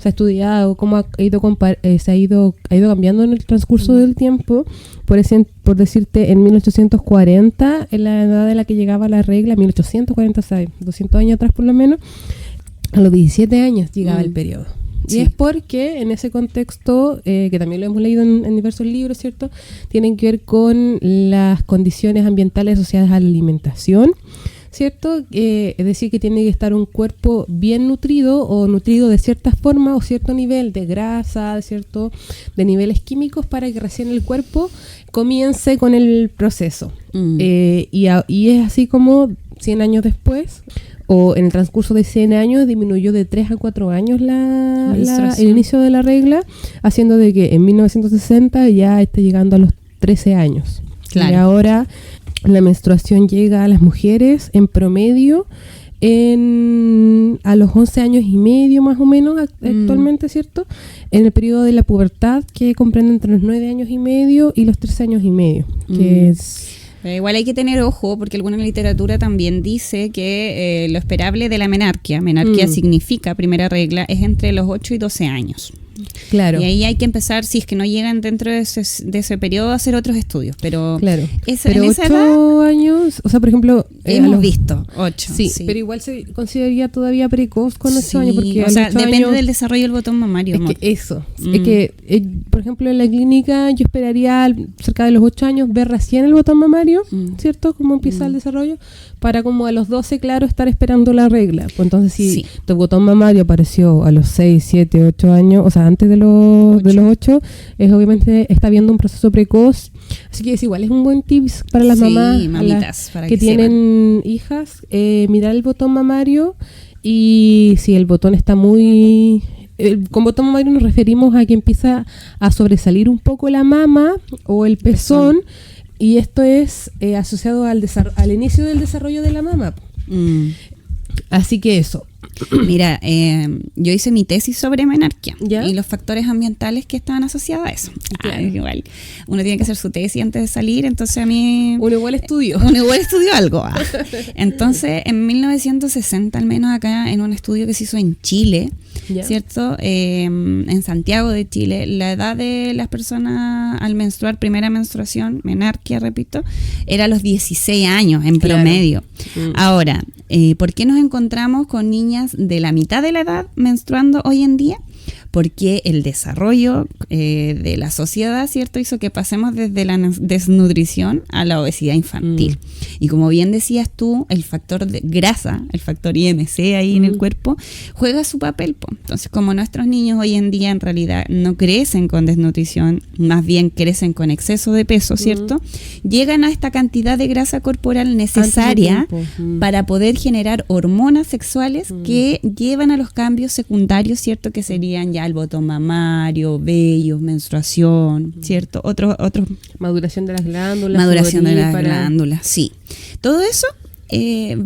[SPEAKER 1] estudiado cómo se ha ido cambiando en el transcurso del tiempo. Por decirte, en 1840, en la edad de la que llegaba la regla, 1840, o sea, 200 años atrás por lo menos, a los 17 años llegaba el periodo. Sí. Y es porque en ese contexto, que también lo hemos leído en diversos libros, ¿cierto? Tienen que ver con las condiciones ambientales asociadas a la alimentación, ¿cierto? Es decir, que tiene que estar un cuerpo bien nutrido o nutrido de cierta forma o cierto nivel de grasa, ¿cierto? De niveles químicos para que recién el cuerpo comience con el proceso. Y es así como 100 años después, o en el transcurso de 100 años, disminuyó de 3 a 4 años el inicio de la regla, haciendo de que en 1960 ya esté llegando a los 13 años. Claro. Y ahora la menstruación llega a las mujeres en promedio a los 11 años y medio más o menos actualmente, ¿cierto? En el periodo de la pubertad, que comprende entre los 9 años y medio y los 13 años y medio, que es...
[SPEAKER 2] Igual hay que tener ojo, porque alguna literatura también dice que lo esperable de la menarquia significa, primera regla, es entre los 8 y 12 años. Claro. Y ahí hay que empezar, si es que no llegan dentro de ese periodo, a hacer otros estudios. Pero,
[SPEAKER 1] claro.
[SPEAKER 2] Pero
[SPEAKER 1] en esa 8 años, o sea, por ejemplo...
[SPEAKER 2] hemos visto 8.
[SPEAKER 1] Sí, pero igual se consideraría todavía precoz con 8 años. Porque
[SPEAKER 2] o sea, depende del desarrollo del botón mamario.
[SPEAKER 1] Es que eso. Es que, por ejemplo, en la clínica yo esperaría cerca de los 8 años ver recién el botón mamario, ¿cierto? Cómo empieza el desarrollo, para como a los 12, claro, estar esperando la regla. Pues entonces, si tu botón mamario apareció a los 6, 7, 8 años, o sea, antes de los 8, obviamente está viendo un proceso precoz. Así que es igual, es un buen tips para las mamitas para que tienen hijas, mirar el botón mamario, y si el botón está muy... con botón mamario nos referimos a que empieza a sobresalir un poco la mama o el pezón. Y esto es asociado al inicio del desarrollo de la mama. Así que eso.
[SPEAKER 2] Mira, yo hice mi tesis sobre menarquia.
[SPEAKER 1] ¿Ya?
[SPEAKER 2] Y los factores ambientales que estaban asociados a eso. Claro. Igual, uno tiene que hacer su tesis antes de salir, entonces a mí...
[SPEAKER 1] Uno igual estudió
[SPEAKER 2] algo. Entonces, en 1960, al menos acá, en un estudio que se hizo en Chile, ¿cierto? En Santiago de Chile, la edad de las personas al menstruar, primera menstruación, menarquia, repito, era a los 16 años en promedio. Ahora, ¿por qué nos encontramos con niñas de la mitad de la edad menstruando hoy en día? Porque el desarrollo de la sociedad, ¿cierto?, hizo que pasemos desde la desnutrición a la obesidad infantil. Y como bien decías tú, el factor de grasa, el factor IMC ahí en el cuerpo, juega su papel. Entonces, como nuestros niños hoy en día en realidad no crecen con desnutrición, más bien crecen con exceso de peso, ¿cierto?, llegan a esta cantidad de grasa corporal necesaria para poder generar hormonas sexuales que llevan a los cambios secundarios, ¿cierto?, que serían ya el botón mamario, vellos, menstruación, ¿cierto? Otros
[SPEAKER 1] maduración de las glándulas,
[SPEAKER 2] sí. Todo eso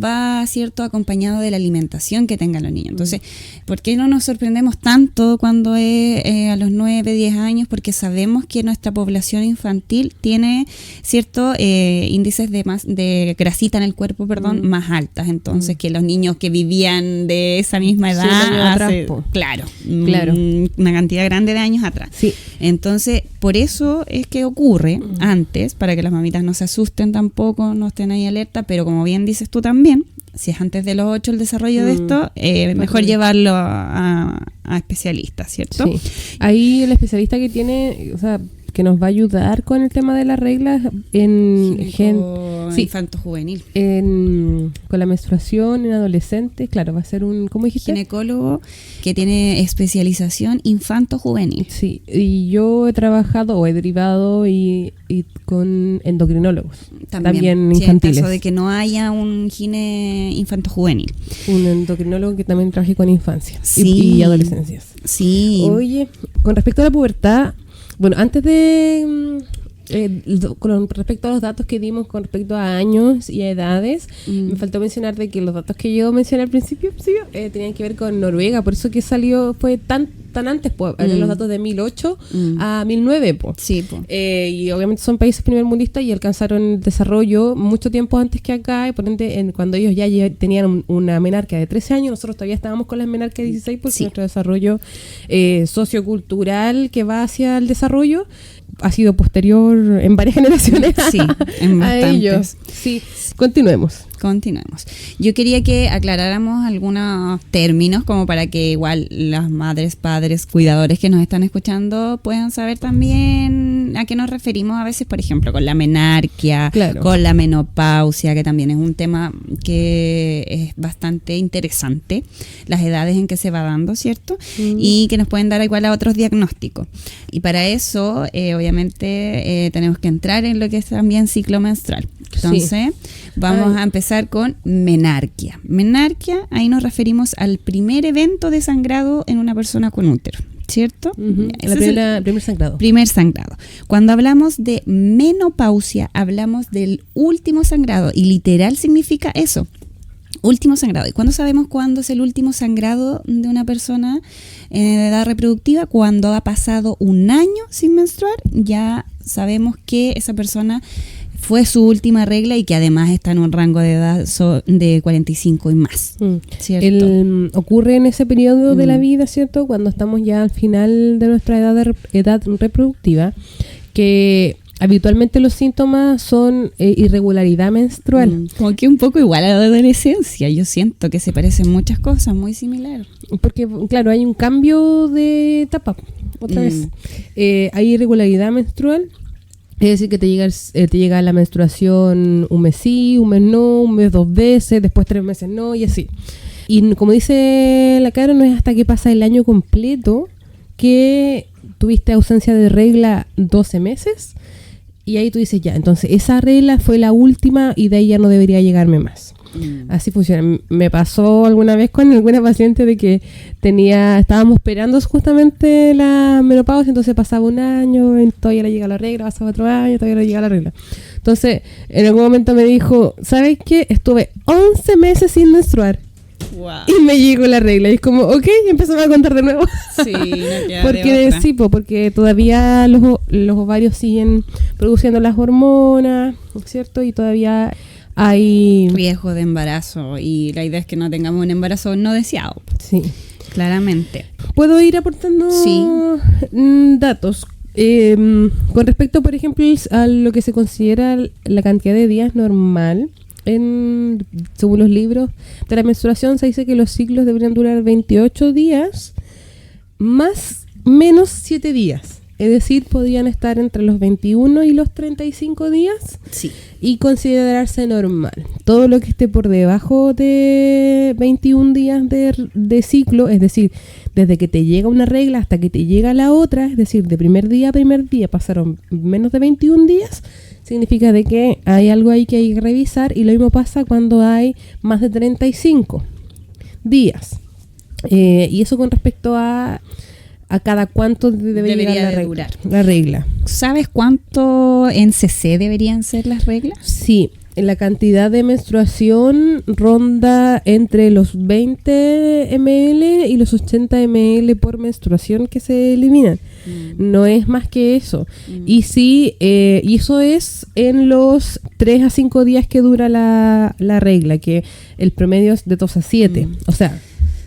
[SPEAKER 2] va, ¿cierto?, acompañado de la alimentación que tengan los niños. Entonces, ¿por qué no nos sorprendemos tanto cuando es a los 9, 10 años? Porque sabemos que nuestra población infantil tiene ciertos índices de grasita en el cuerpo, más altas. Entonces, que los niños que vivían de esa misma edad claro, una cantidad grande de años atrás. Sí. Entonces, por eso es que ocurre antes, para que las mamitas no se asusten tampoco, no estén ahí alerta, pero como bien dices tú también, si es antes de los 8 el desarrollo de esto, mejor llevarlo a especialistas, ¿cierto? Sí.
[SPEAKER 1] Ahí el especialista que tiene, o sea, que nos va a ayudar con el tema de las reglas
[SPEAKER 2] infanto-juvenil.
[SPEAKER 1] Con la menstruación en adolescentes, claro, va a ser un, ¿cómo dijiste?
[SPEAKER 2] Ginecólogo que tiene especialización infanto-juvenil.
[SPEAKER 1] Sí, y yo he trabajado o he derivado y con endocrinólogos, también infantiles.
[SPEAKER 2] En caso de que no haya un gine infanto-juvenil.
[SPEAKER 1] Un endocrinólogo que también trabaje con infancia y adolescencias.
[SPEAKER 2] Sí.
[SPEAKER 1] Oye, con respecto a la pubertad, bueno, antes de con respecto a los datos que dimos con respecto a años y a edades, me faltó mencionar de que los datos que yo mencioné al principio tenían que ver con Noruega, por eso que salió, fue tan antes, pues, los datos de 1008 a 1009, pues.
[SPEAKER 2] Sí, pues.
[SPEAKER 1] Y obviamente son países primermundistas y alcanzaron el desarrollo mucho tiempo antes que acá, y por ende, cuando ellos ya tenían una menarquia de 13 años, nosotros todavía estábamos con las menarquias de 16, porque nuestro desarrollo sociocultural que va hacia el desarrollo ha sido posterior en varias generaciones a ellos. Sí, continuemos.
[SPEAKER 2] Yo quería que aclaráramos algunos términos como para que igual las madres, padres, cuidadores que nos están escuchando puedan saber también a qué nos referimos a veces, por ejemplo, con la menarquia, con la menopausia, que también es un tema que es bastante interesante, las edades en que se va dando, ¿cierto? Y que nos pueden dar igual a otros diagnósticos. Y para eso, obviamente, tenemos que entrar en lo que es también ciclo menstrual. Entonces, vamos a empezar con menarquia. Menarquia, ahí nos referimos al primer evento de sangrado en una persona con útero, ¿cierto?
[SPEAKER 1] Primer sangrado.
[SPEAKER 2] Primer sangrado. Cuando hablamos de menopausia, hablamos del último sangrado, y literal significa eso, último sangrado. ¿Y cuándo sabemos cuándo es el último sangrado de una persona de edad reproductiva? Cuando ha pasado un año sin menstruar, ya sabemos que esa persona fue su última regla y que además está en un rango de edad de 45 y más, ¿cierto?
[SPEAKER 1] Ocurre en ese periodo de la vida, ¿cierto? Cuando estamos ya al final de nuestra edad reproductiva, que habitualmente los síntomas son irregularidad menstrual.
[SPEAKER 2] Como que un poco igual a la adolescencia. Yo siento que se parecen muchas cosas, muy similar.
[SPEAKER 1] Porque, claro, hay un cambio de etapa, otra vez. Hay irregularidad menstrual. Es decir, que te llega la menstruación un mes sí, un mes no, un mes 2 veces, después 3 meses no, y así. Y como dice la Caro, no es hasta que pasa el año completo que tuviste ausencia de regla 12 meses, y ahí tú dices ya, entonces esa regla fue la última y de ahí ya no debería llegarme más. Así funciona. Me pasó alguna vez con alguna paciente de que estábamos esperando justamente la menopausia, entonces pasaba un año, y todavía le llega la regla, pasaba otro año, todavía le llega la regla. Entonces, en algún momento me dijo, ¿sabes qué? Estuve 11 meses sin menstruar. Wow. Y me llegó la regla y es como, ok, empezamos a contar de nuevo.
[SPEAKER 2] Sí, no queda
[SPEAKER 1] porque
[SPEAKER 2] de otra.
[SPEAKER 1] Sí, porque todavía los ovarios siguen produciendo las hormonas, ¿cierto? Y todavía hay
[SPEAKER 2] riesgo de embarazo, y la idea es que no tengamos un embarazo no deseado.
[SPEAKER 1] Sí,
[SPEAKER 2] claramente.
[SPEAKER 1] ¿Puedo ir aportando datos? Con respecto, por ejemplo, a lo que se considera la cantidad de días normal, según los libros de la menstruación, se dice que los ciclos deberían durar 28 días más menos 7 días. Es decir, podían estar entre los 21 y los 35 días y considerarse normal. Todo lo que esté por debajo de 21 días de ciclo, es decir, desde que te llega una regla hasta que te llega la otra, es decir, de primer día a primer día pasaron menos de 21 días, significa de que hay algo ahí que hay que revisar, y lo mismo pasa cuando hay más de 35 días. Y eso con respecto a cada cuánto debería durar la regla.
[SPEAKER 2] ¿Sabes cuánto en cc deberían ser las reglas?
[SPEAKER 1] Sí, la cantidad de menstruación ronda entre los 20 ml y los 80 ml por menstruación que se eliminan. No es más que eso. Y sí, y eso es en los 3 a 5 días que dura la regla, que el promedio es de 2 a 7. O sea,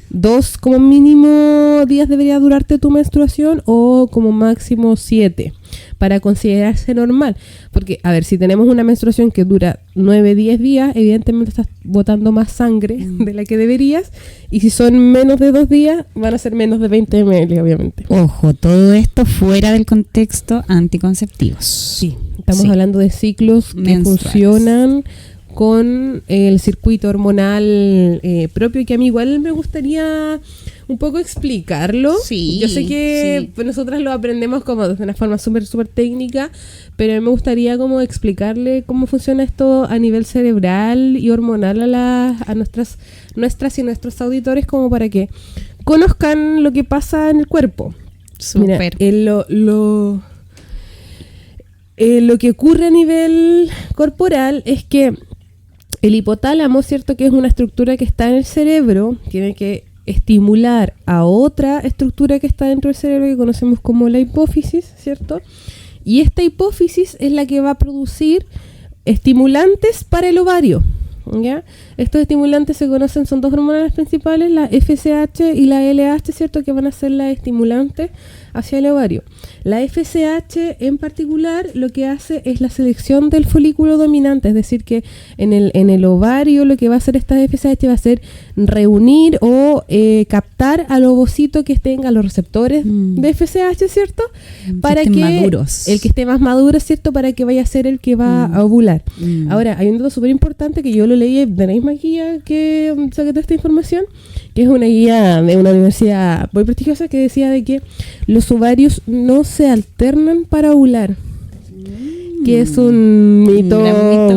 [SPEAKER 1] 2 como mínimo días debería durarte tu menstruación, o como máximo 7 para considerarse normal. Porque, a ver, si tenemos una menstruación que dura 9-10 días, evidentemente estás botando más sangre de la que deberías, y si son menos de 2 días, van a ser menos de 20 ml, obviamente.
[SPEAKER 2] Ojo, todo esto fuera del contexto anticonceptivos.
[SPEAKER 1] Sí, estamos hablando de ciclos que funcionan con el circuito hormonal propio, que a mí igual me gustaría un poco explicarlo.
[SPEAKER 2] Sí,
[SPEAKER 1] yo sé que pues, nosotras lo aprendemos como de una forma súper técnica, pero a mí me gustaría como explicarle cómo funciona esto a nivel cerebral y hormonal a nuestras y nuestros auditores, como para que conozcan lo que pasa en el cuerpo.
[SPEAKER 2] Súper.
[SPEAKER 1] Mira, lo que ocurre a nivel corporal es que el hipotálamo, ¿cierto?, que es una estructura que está en el cerebro, tiene que estimular a otra estructura que está dentro del cerebro, que conocemos como la hipófisis, ¿cierto? Y esta hipófisis es la que va a producir estimulantes para el ovario, ¿ya? Estos estimulantes se conocen, son 2 hormonas principales, la FSH y la LH, ¿cierto?, que van a ser las estimulantes hacia el ovario. La FSH en particular lo que hace es la selección del folículo dominante, es decir, que en el ovario lo que va a hacer esta FSH va a ser reunir o captar al ovocito que tenga los receptores de FSH, ¿cierto? Para que
[SPEAKER 2] maduros.
[SPEAKER 1] El que esté más maduro, ¿cierto? Para que vaya a ser el que va a ovular. Ahora, hay un dato súper importante que yo lo leí de la misma guía que saqué toda esta información, que es una guía de una universidad muy prestigiosa, que decía de que los ovarios no se alternan para ovular, que es un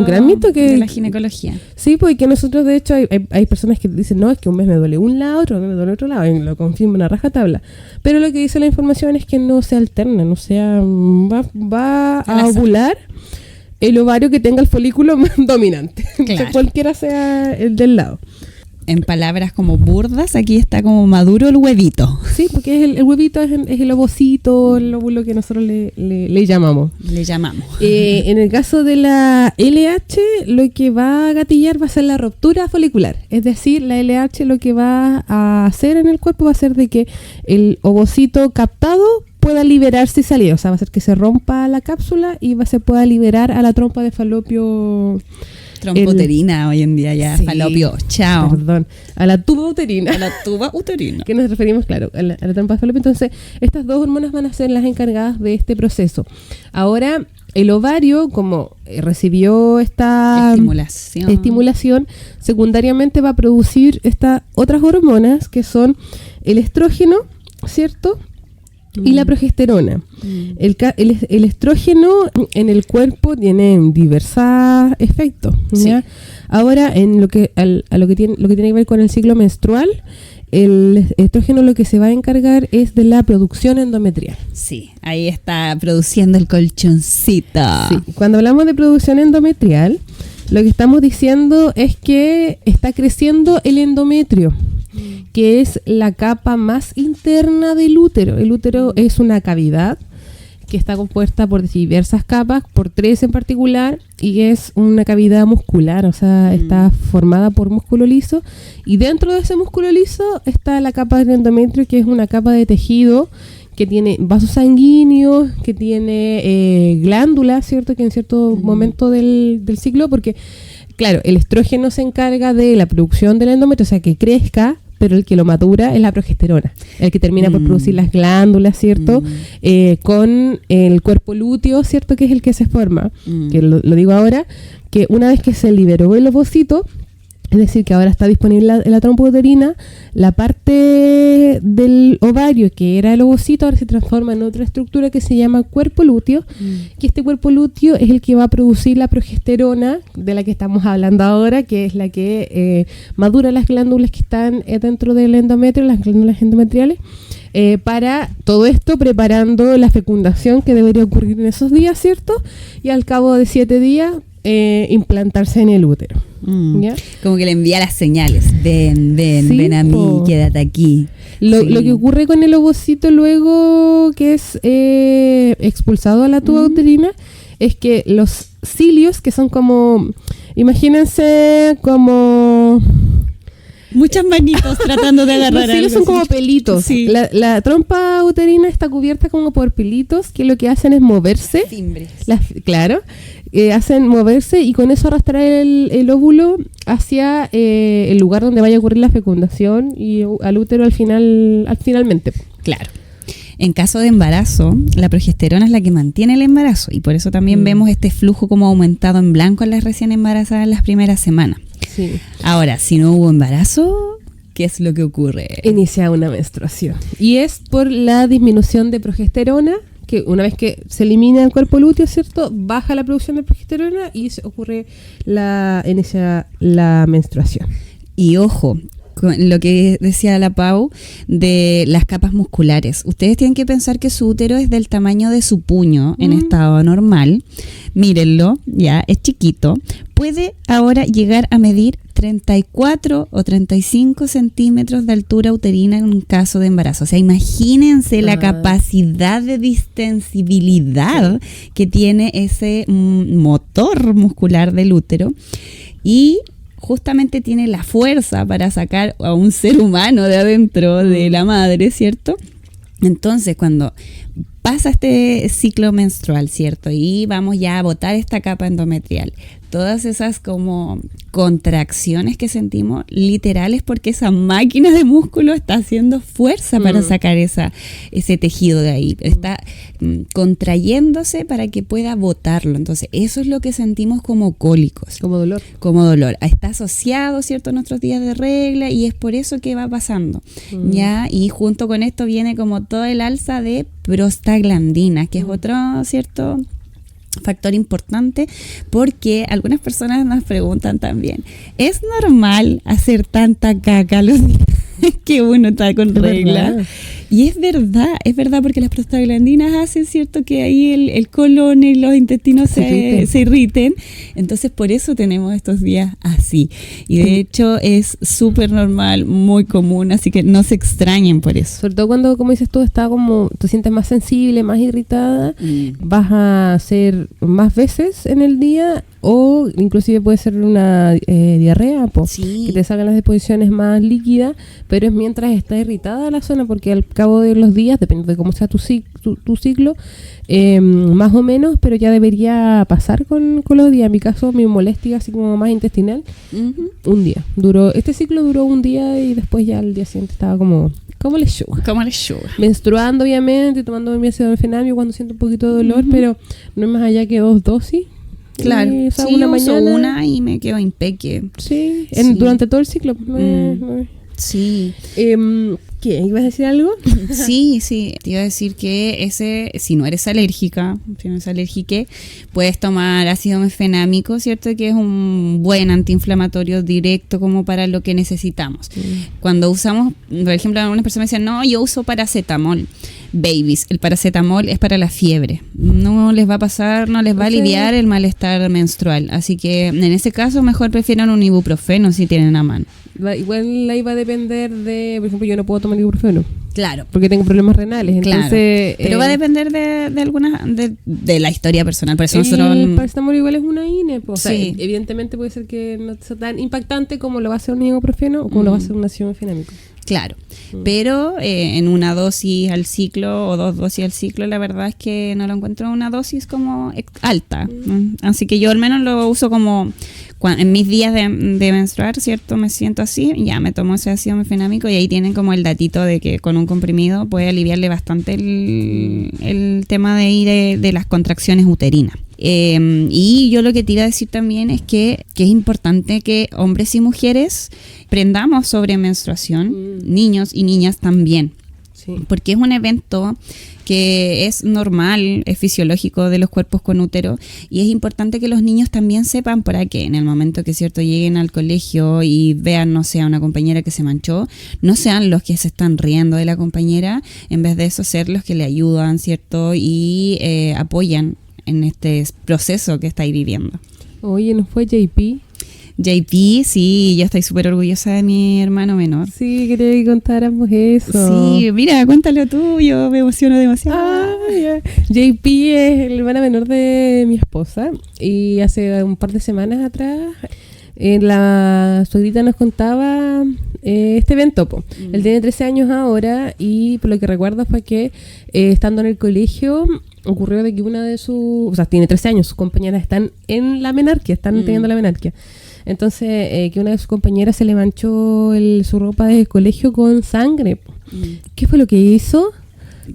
[SPEAKER 1] gran mito que
[SPEAKER 2] de la ginecología.
[SPEAKER 1] Sí, porque nosotros, de hecho, hay personas que dicen, no, es que un mes me duele un lado, otro mes me duele otro lado, y lo confirman a rajatabla. Pero lo que dice la información es que no se alternan, o sea, va a ovular el ovario que tenga el folículo más dominante, claro. Cualquiera sea el del lado.
[SPEAKER 2] En palabras como burdas, aquí está como maduro el huevito.
[SPEAKER 1] Sí, porque el huevito es el ovocito, el óvulo que nosotros le llamamos. En el caso de la LH, lo que va a gatillar va a ser la ruptura folicular. Es decir, la LH lo que va a hacer en el cuerpo va a ser de que el ovocito captado pueda liberarse y salir. O sea, va a hacer que se rompa la cápsula y se pueda liberar a la trompa de falopio.
[SPEAKER 2] Trompa hoy en día ya, sí, falopio, chao.
[SPEAKER 1] Perdón, a la tuba uterina.
[SPEAKER 2] A la tuba uterina.
[SPEAKER 1] Que nos referimos, claro, a la trompa de falopio. Entonces, estas 2 hormonas van a ser las encargadas de este proceso. Ahora, el ovario, como recibió esta estimulación, secundariamente va a producir estas otras hormonas, que son el estrógeno, ¿cierto?, y la progesterona. El estrógeno en el cuerpo tiene diversos efectos, ¿ya? Sí. Ahora, en lo que tiene que ver con el ciclo menstrual, el estrógeno lo que se va a encargar es de la producción endometrial.
[SPEAKER 2] Sí, ahí está produciendo el colchoncito.
[SPEAKER 1] Sí, cuando hablamos de producción endometrial, lo que estamos diciendo es que está creciendo el endometrio, que es la capa más interna del útero. El útero es una cavidad que está compuesta por diversas capas, por 3 en particular, y es una cavidad muscular, o sea, está formada por músculo liso, y dentro de ese músculo liso está la capa del endometrio, que es una capa de tejido que tiene vasos sanguíneos, que tiene glándulas, ¿cierto?, que en cierto momento del ciclo, porque, claro, el estrógeno se encarga de la producción del endometrio, o sea, que crezca, pero el que lo madura es la progesterona, el que termina por producir las glándulas, ¿cierto? Con el cuerpo lúteo, ¿cierto?, que es el que se forma, que lo digo ahora, que una vez que se liberó el ovocito, es decir, que ahora está disponible en la trompa uterina, la parte del ovario, que era el ovocito, ahora se transforma en otra estructura que se llama cuerpo lúteo, que este cuerpo lúteo es el que va a producir la progesterona, de la que estamos hablando ahora, que es la que madura las glándulas que están dentro del endometrio, las glándulas endometriales, para todo esto preparando la fecundación que debería ocurrir en esos días, ¿cierto? Y al cabo de 7 días implantarse en el útero. ¿Ya?
[SPEAKER 2] Como que le envía las señales. Ven a mí, quédate aquí.
[SPEAKER 1] Lo que ocurre con el ovocito luego que es expulsado a la tuba uterina es que los cilios, que son como, imagínense como...
[SPEAKER 2] Muchas manitos tratando de agarrar.
[SPEAKER 1] Los cilios son como pelitos. Sí. La trompa uterina está cubierta como por pelitos que lo que hacen es moverse.
[SPEAKER 2] Fimbres.
[SPEAKER 1] Claro. Hacen moverse y con eso arrastrar el óvulo hacia el lugar donde vaya a ocurrir la fecundación y al útero finalmente.
[SPEAKER 2] Claro. En caso de embarazo, la progesterona es la que mantiene el embarazo y por eso también vemos este flujo como aumentado en blanco en las recién embarazadas en las primeras semanas.
[SPEAKER 1] Sí.
[SPEAKER 2] Ahora, si no hubo embarazo, ¿qué es lo que ocurre?
[SPEAKER 1] Inicia una menstruación. Y es por la disminución de progesterona, que una vez que se elimina el cuerpo lúteo, ¿cierto? Baja la producción de progesterona y inicia la menstruación.
[SPEAKER 2] Y ojo, con lo que decía la Pau de las capas musculares. Ustedes tienen que pensar que su útero es del tamaño de su puño en estado normal. Mírenlo, ya, es chiquito. Puede ahora llegar a medir 34 o 35 centímetros de altura uterina en un caso de embarazo. O sea, imagínense la capacidad de distensibilidad que tiene ese motor muscular del útero. Y justamente tiene la fuerza para sacar a un ser humano de adentro de la madre, ¿cierto? Entonces, cuando pasa este ciclo menstrual, ¿cierto? Y vamos ya a botar esta capa endometrial. Todas esas como contracciones que sentimos, literales, porque esa máquina de músculo está haciendo fuerza para sacar ese tejido de ahí. Está contrayéndose para que pueda botarlo. Entonces, eso es lo que sentimos como cólicos.
[SPEAKER 1] Como dolor.
[SPEAKER 2] Como dolor. Está asociado, ¿cierto?, a nuestros días de regla y es por eso que va pasando. ¿Ya? Y junto con esto viene como todo el alza de prostaglandinas, que es otro, ¿cierto?, factor importante, porque algunas personas nos preguntan también, ¿es normal hacer tanta caca los días que uno está con regla? ¿Verdad? Y es verdad porque las prostaglandinas hacen, ¿cierto?, que ahí el colon y los intestinos se irriten. Entonces, por eso tenemos estos días así. Y de hecho, es súper normal, muy común, así que no se extrañen por eso.
[SPEAKER 1] Sobre todo cuando, como dices tú, te sientes más sensible, más irritada, vas a hacer más veces en el día o inclusive puede ser una diarrea, que te salgan las deposiciones más líquidas, pero es mientras está irritada la zona, porque al cabo de los días, depende de cómo sea tu ciclo, más o menos, pero ya debería pasar con los días. En mi caso, mi molestia así como más intestinal, un día. Este ciclo duró un día y después ya al día siguiente estaba como lechuga. Menstruando, obviamente, tomando mi ácido fenamio cuando siento un poquito de dolor, pero no es más allá que 2 dosis.
[SPEAKER 2] Claro, una mañana. Una y me quedo impeque.
[SPEAKER 1] Sí, durante todo el ciclo.
[SPEAKER 2] Sí.
[SPEAKER 1] ¿Qué? ¿Ibas a decir algo?
[SPEAKER 2] Sí, te iba a decir que si no eres alérgica, puedes tomar ácido mefenámico, ¿cierto? Que es un buen antiinflamatorio directo como para lo que necesitamos. Cuando usamos, por ejemplo, algunas personas dicen, no, yo uso paracetamol. Babies, el paracetamol es para la fiebre. No les va a pasar, no les va a aliviar el malestar menstrual. Así que en ese caso mejor prefieren un ibuprofeno si tienen a mano.
[SPEAKER 1] Igual ahí va a depender de, por ejemplo, yo no puedo tomar ibuprofeno.
[SPEAKER 2] Claro.
[SPEAKER 1] Porque tengo problemas renales. Entonces,
[SPEAKER 2] pero va a depender de algunas, de la historia personal. Por eso
[SPEAKER 1] el paracetamol igual es una INE. O sea, evidentemente puede ser que no sea tan impactante como lo va a hacer un ibuprofeno o como lo va a hacer un ácido fenómico.
[SPEAKER 2] Claro, pero en una dosis al ciclo o 2 dosis al ciclo, la verdad es que no lo encuentro una dosis como alta. Así que yo al menos lo uso como en mis días de menstruar, ¿cierto? Me siento así, ya me tomo ese ácido mefenámico y ahí tienen como el datito de que con un comprimido puede aliviarle bastante el tema de las contracciones uterinas. Y yo lo que te iba a decir también es que es importante que hombres y mujeres aprendamos sobre menstruación, niños y niñas también, porque es un evento que es normal, es fisiológico de los cuerpos con útero y es importante que los niños también sepan para que en el momento que cierto lleguen al colegio y vean, no sé, a una compañera que se manchó, no sean los que se están riendo de la compañera, en vez de eso ser los que le ayudan, ¿cierto? Y apoyan en este proceso que estáis viviendo.
[SPEAKER 1] Oye, ¿no fue JP?
[SPEAKER 2] JP, sí, yo estoy súper orgullosa de mi hermano menor.
[SPEAKER 1] Sí, quería que contáramos eso.
[SPEAKER 2] Sí, mira, cuéntalo tú, yo me emociono demasiado.
[SPEAKER 1] Yeah. JP es el hermano menor de mi esposa y hace un par de semanas atrás la suegrita nos contaba este evento. Él tiene 13 años ahora y por lo que recuerdo fue que estando en el colegio ocurrió de que una de sus... O sea, tiene 13 años, sus compañeras están en la menarquia, están teniendo la menarquia. Entonces, que una de sus compañeras se le manchó su ropa de colegio con sangre. ¿Qué fue lo que hizo?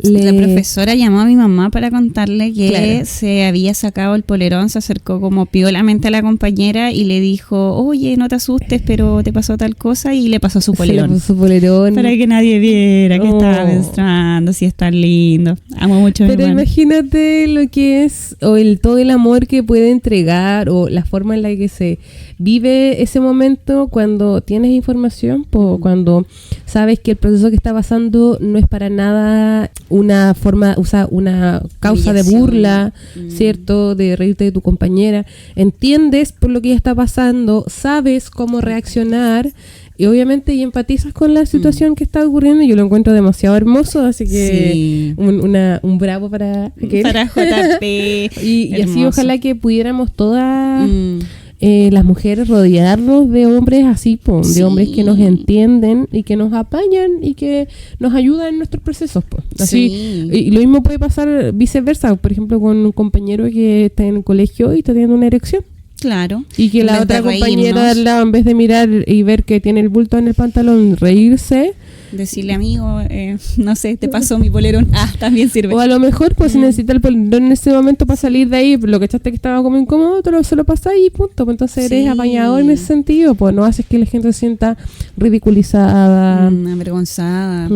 [SPEAKER 2] La profesora llamó a mi mamá para contarle que se había sacado el polerón, se acercó como piolamente a la compañera y le dijo, oye, no te asustes, pero te pasó tal cosa, y le pasó su polerón.
[SPEAKER 1] Se le puso su polerón.
[SPEAKER 2] Para que nadie viera que estaba menstruando, si es tan lindo. Amo mucho a mi hermano.
[SPEAKER 1] Pero imagínate lo que es, o todo el amor que puede entregar, o la forma en la que se vive ese momento cuando tienes información, cuando sabes que el proceso que está pasando no es para nada una forma, o sea, una causa de burla, ¿cierto? De reírte de tu compañera. Entiendes por lo que ella está pasando, sabes cómo reaccionar y obviamente empatizas con la situación que está ocurriendo, y yo lo encuentro demasiado hermoso, así que un bravo para
[SPEAKER 2] JP.
[SPEAKER 1] y así ojalá que pudiéramos todas las mujeres rodearnos de hombres así, de hombres que nos entienden y que nos apañan y que nos ayudan en nuestros procesos. Así, y lo mismo puede pasar viceversa, por ejemplo, con un compañero que está en el colegio y está teniendo una erección.
[SPEAKER 2] Claro.
[SPEAKER 1] Y que la otra compañera de al lado, en vez de mirar y ver que tiene el bulto en el pantalón, reírse,
[SPEAKER 2] decirle, amigo, no sé, te pasó mi polerón. También sirve.
[SPEAKER 1] O a lo mejor, pues, si necesita el polerón en ese momento para salir de ahí, lo que echaste que estaba como incómodo, se lo pasas y punto. Pues entonces eres apañador en ese sentido, pues no haces que la gente se sienta ridiculizada,
[SPEAKER 2] avergonzada.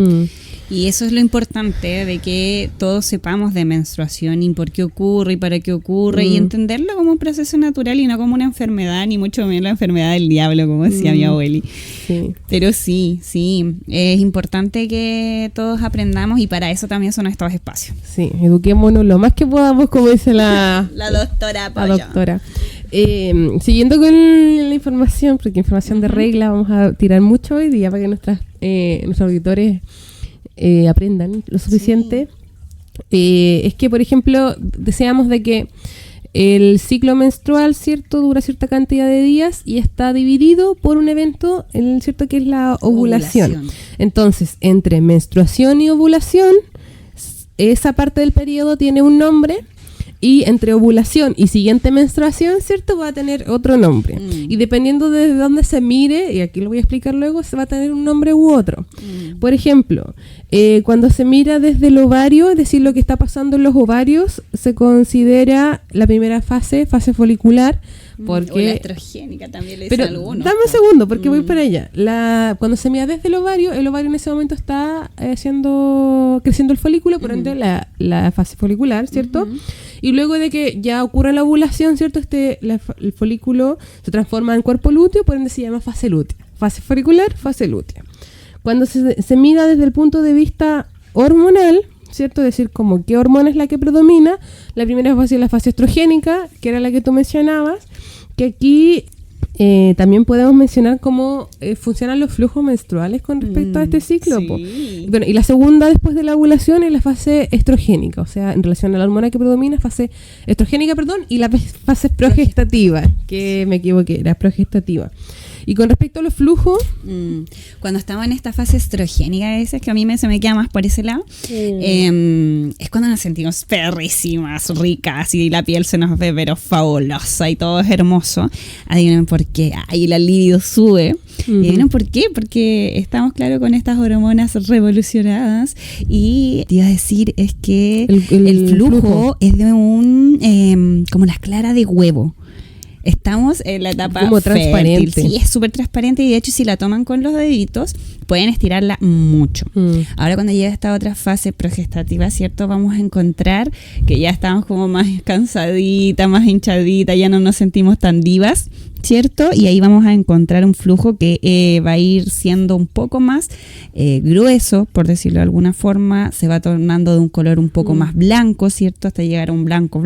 [SPEAKER 2] Y eso es lo importante, de que todos sepamos de menstruación y por qué ocurre y para qué ocurre, y entenderlo como un proceso natural y no como una enfermedad, ni mucho menos la enfermedad del diablo, como decía mi abueli. Sí. Pero sí, es importante que todos aprendamos, y para eso también son estos espacios.
[SPEAKER 1] Sí, eduquémonos lo más que podamos, como dice la
[SPEAKER 2] doctora Pollo.
[SPEAKER 1] La doctora. Siguiendo con la información, porque información de regla vamos a tirar mucho hoy día para que nuestros auditores aprendan lo suficiente. Es que, por ejemplo, deseamos de que el ciclo menstrual, ¿cierto?, dura cierta cantidad de días y está dividido por un evento, ¿cierto?, que es la ovulación. Entonces, entre menstruación y ovulación, esa parte del periodo tiene un nombre, y entre ovulación y siguiente menstruación, ¿cierto?, va a tener otro nombre. Y dependiendo de dónde se mire, y aquí lo voy a explicar luego, se va a tener un nombre u otro. Por ejemplo, cuando se mira desde el ovario, es decir, lo que está pasando en los ovarios, se considera la primera fase folicular. Porque,
[SPEAKER 2] o la estrogénica también le dicen algunos.
[SPEAKER 1] Dame un segundo, porque voy para allá. Cuando se mira desde el ovario en ese momento está creciendo el folículo, por ende la fase folicular, ¿cierto? Y luego de que ya ocurre la ovulación, ¿cierto? El folículo se transforma en cuerpo lúteo, por ende se llama fase lútea. Fase folicular, fase lútea. Cuando se mira desde el punto de vista hormonal, ¿cierto? Es decir, como qué hormona es la que predomina, la primera fase es la fase estrogénica, que era la que tú mencionabas, que aquí también podemos mencionar cómo funcionan los flujos menstruales con respecto a este ciclo.
[SPEAKER 2] Sí.
[SPEAKER 1] Bueno, y la segunda después de la ovulación es la fase estrogénica, o sea, en relación a la hormona que predomina, fase estrogénica, y la fase progestativa, que me equivoqué, era progestativa. Y con respecto a los flujos,
[SPEAKER 2] cuando estamos en esta fase estrogénica, a veces que a mí se me queda más por ese lado, es cuando nos sentimos perrísimas, ricas, y la piel se nos ve pero fabulosa y todo es hermoso. Adivinen por qué. Ahí la libido sube. ¿Y adivinen por qué? Porque estamos, claro, con estas hormonas revolucionadas, y te iba a decir es que el flujo es de como las claras de huevo. Estamos en la etapa
[SPEAKER 1] como
[SPEAKER 2] fértil.
[SPEAKER 1] Transparente.
[SPEAKER 2] Sí, es súper transparente, y de hecho si la toman con los deditos pueden estirarla mucho. Ahora cuando llega esta otra fase progestativa, ¿cierto? Vamos a encontrar que ya estamos como más cansaditas, más hinchaditas, ya no nos sentimos tan divas, ¿cierto? Y ahí vamos a encontrar un flujo que va a ir siendo un poco más grueso, por decirlo de alguna forma, se va tornando de un color un poco más blanco, ¿cierto? Hasta llegar a un blanco.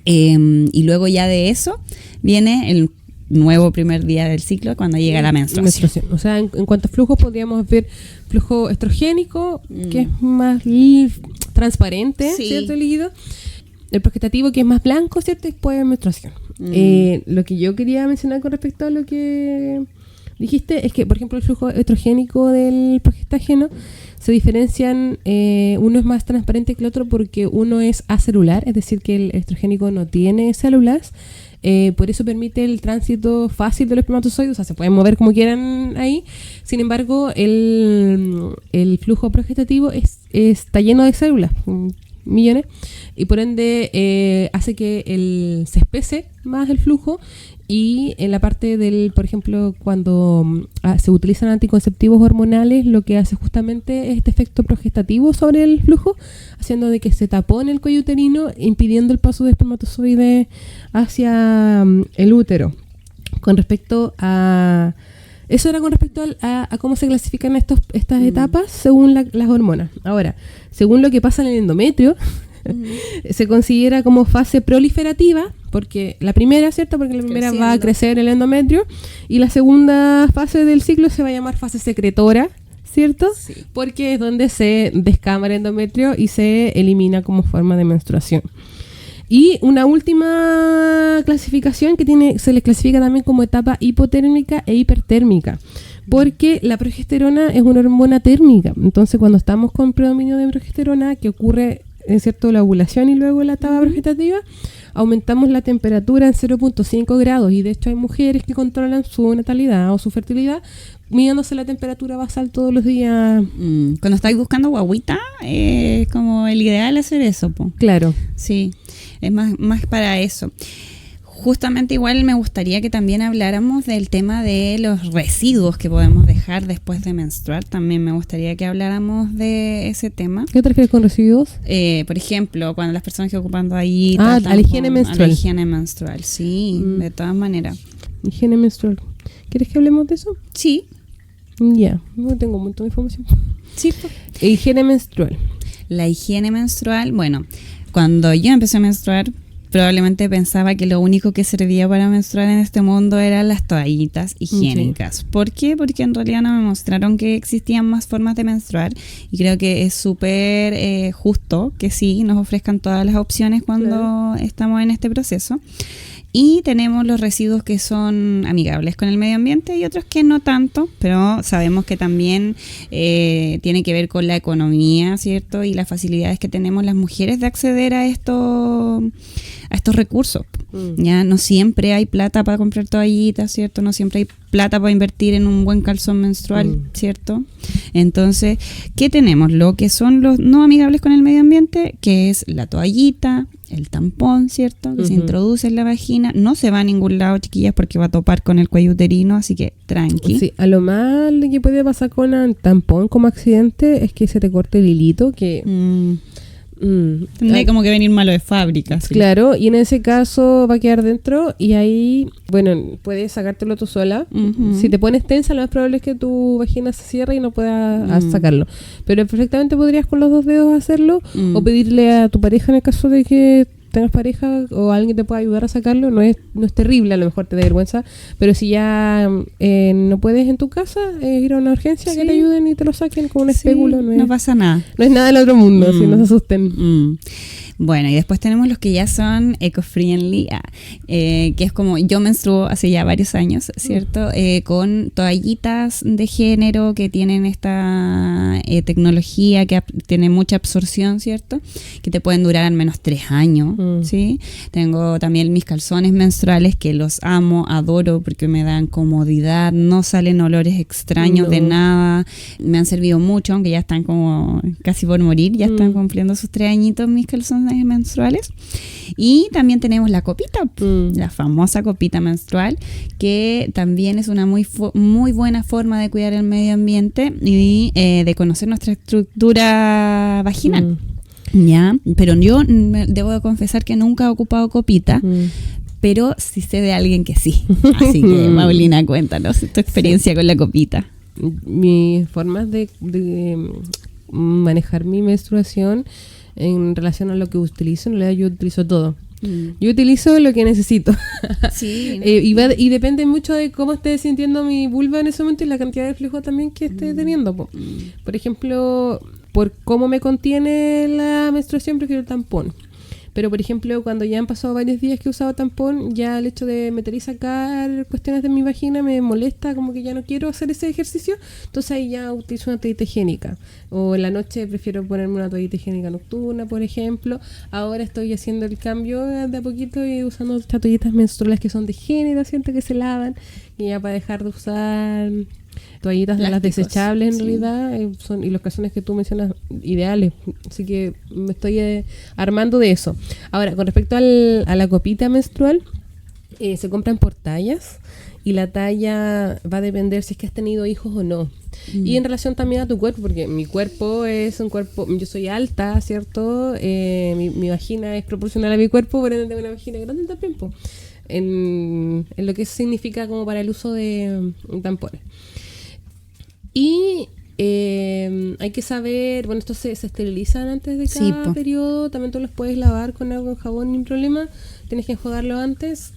[SPEAKER 2] Y luego ya de eso viene el nuevo primer día del ciclo cuando llega la menstruación.
[SPEAKER 1] O sea, en cuanto a flujos podríamos ver flujo estrogénico, que es más transparente, ¿cierto? Líquido. El progestativo, que es más blanco, ¿cierto? Después de menstruación. Lo que yo quería mencionar con respecto a lo que dijiste es que, por ejemplo, el flujo estrogénico del progestágeno se diferencian, uno es más transparente que el otro porque uno es acelular, es decir, que el estrogénico no tiene células, por eso permite el tránsito fácil de los espermatozoides, o sea, se pueden mover como quieran ahí. Sin embargo, el flujo progestativo está lleno de células, millones, y por ende hace que se espese más el flujo. Y en la parte por ejemplo, cuando se utilizan anticonceptivos hormonales, lo que hace justamente es este efecto progestativo sobre el flujo, haciendo de que se tapone el cuello uterino, impidiendo el paso de espermatozoides hacia el útero. Con respecto a... Eso era con respecto a cómo se clasifican estas etapas según las hormonas. Ahora, según lo que pasa en el endometrio, se considera como fase proliferativa, porque la primera, ¿cierto? Porque la primera va a crecer el endometrio, y la segunda fase del ciclo se va a llamar fase secretora, ¿cierto? Sí. Porque es donde se descama el endometrio y se elimina como forma de menstruación. Y una última clasificación que se le clasifica también como etapa hipotérmica e hipertérmica, porque la progesterona es una hormona térmica. Entonces, cuando estamos con predominio de progesterona, que ocurre, ¿cierto?, la ovulación y luego la etapa progestativa, aumentamos la temperatura en 0.5 grados, y de hecho hay mujeres que controlan su natalidad o su fertilidad midiéndose la temperatura basal todos los días.
[SPEAKER 2] Cuando estáis buscando guagüita, es como el ideal hacer eso, po.
[SPEAKER 1] Claro.
[SPEAKER 2] Sí, es más para eso. Justamente igual me gustaría que también habláramos del tema de los residuos que podemos dejar después de menstruar. También me gustaría que habláramos de ese tema.
[SPEAKER 1] ¿Qué te refieres con residuos?
[SPEAKER 2] Por ejemplo, cuando las personas que ocupan ahí...
[SPEAKER 1] a la higiene menstrual.
[SPEAKER 2] A la higiene menstrual, sí, de todas maneras.
[SPEAKER 1] Higiene menstrual. ¿Quieres que hablemos de eso?
[SPEAKER 2] Sí.
[SPEAKER 1] Ya, no tengo un montón de información.
[SPEAKER 2] Sí.
[SPEAKER 1] Higiene menstrual.
[SPEAKER 2] La higiene menstrual, bueno, cuando yo empecé a menstruar, probablemente pensaba que lo único que servía para menstruar en este mundo eran las toallitas higiénicas. Sí. ¿Por qué? Porque en realidad no me mostraron que existían más formas de menstruar, y creo que es súper justo que sí nos ofrezcan todas las opciones cuando estamos en este proceso. Y tenemos los residuos que son amigables con el medio ambiente y otros que no tanto, pero sabemos que también tiene que ver con la economía, ¿cierto? Y las facilidades que tenemos las mujeres de acceder a estos recursos. Ya no siempre hay plata para comprar toallitas, ¿cierto? No siempre hay plata para invertir en un buen calzón menstrual, ¿cierto? Entonces, ¿qué tenemos? Lo que son los no amigables con el medio ambiente, que es la toallita, el tampón, ¿cierto? Que se introduce en la vagina. No se va a ningún lado, chiquillas, porque va a topar con el cuello uterino, así que tranqui.
[SPEAKER 1] Sí, a lo más que puede pasar con el tampón como accidente es que se te corte el hilito, que...
[SPEAKER 2] Tendría como que venir malo de fábrica. ¿Sí?
[SPEAKER 1] Claro, y en ese caso va a quedar dentro, y ahí, bueno, puedes sacártelo tú sola. Si te pones tensa, lo más probable es que tu vagina se cierre y no puedas sacarlo. Pero perfectamente podrías con los 2 dedos hacerlo, o pedirle a tu pareja, en el caso de que tengas pareja o alguien que te pueda ayudar a sacarlo. No es terrible, a lo mejor te da vergüenza, pero si ya no puedes en tu casa, ir a una urgencia, que te ayuden y te lo saquen con un espéculo.
[SPEAKER 2] No pasa nada.
[SPEAKER 1] No es nada del otro mundo, así no se asusten.
[SPEAKER 2] Bueno, y después tenemos los que ya son eco-friendly, que es como yo menstruo hace ya varios años, ¿cierto? Con toallitas de género que tienen esta tecnología que tiene mucha absorción, ¿cierto? Que te pueden durar al menos 3 años, ¿sí? Tengo también mis calzones menstruales que los amo, adoro porque me dan comodidad, no salen olores extraños de nada, me han servido mucho, aunque ya están como casi por morir, ya están cumpliendo sus 3 añitos mis calzones menstruales. Y también tenemos la copita, la famosa copita menstrual, que también es una muy buena forma de cuidar el medio ambiente y de conocer nuestra estructura vaginal. ¿Ya? Pero yo debo de confesar que nunca he ocupado copita, pero sí sé de alguien que sí. Así que, Paulina, cuéntanos tu experiencia con la copita.
[SPEAKER 1] Mis formas de manejar mi menstruación en relación a lo que utilizo, en realidad yo utilizo todo. Yo utilizo lo que necesito.
[SPEAKER 2] Sí.
[SPEAKER 1] Y depende mucho de cómo esté sintiendo mi vulva en ese momento y la cantidad de flujo también que esté teniendo. Por ejemplo, por cómo me contiene la menstruación, prefiero el tampón. Pero, por ejemplo, cuando ya han pasado varios días que he usado tampón, ya el hecho de meter y sacar cuestiones de mi vagina me molesta, como que ya no quiero hacer ese ejercicio. Entonces ahí ya utilizo una toallita higiénica. O en la noche prefiero ponerme una toallita higiénica nocturna, por ejemplo. Ahora estoy haciendo el cambio de a poquito y usando estas toallitas menstruales que son de género, siento que se lavan. Y ya para dejar de usar toallitas de las desechables en realidad, y los calzones que tú mencionas ideales, así que me estoy armando de eso. Ahora, con respecto a la copita menstrual, se compran por tallas y la talla va a depender si es que has tenido hijos o no. Y en relación también a tu cuerpo, porque mi cuerpo es un cuerpo, yo soy alta, ¿cierto? Mi vagina es proporcional a mi cuerpo, por ende tengo una vagina grande también, en lo que significa como para el uso de tampones. Y hay que saber, bueno, estos se esterilizan antes de cada periodo, también tú los puedes lavar con agua, con jabón, ni problema, tienes que enjuagarlo antes,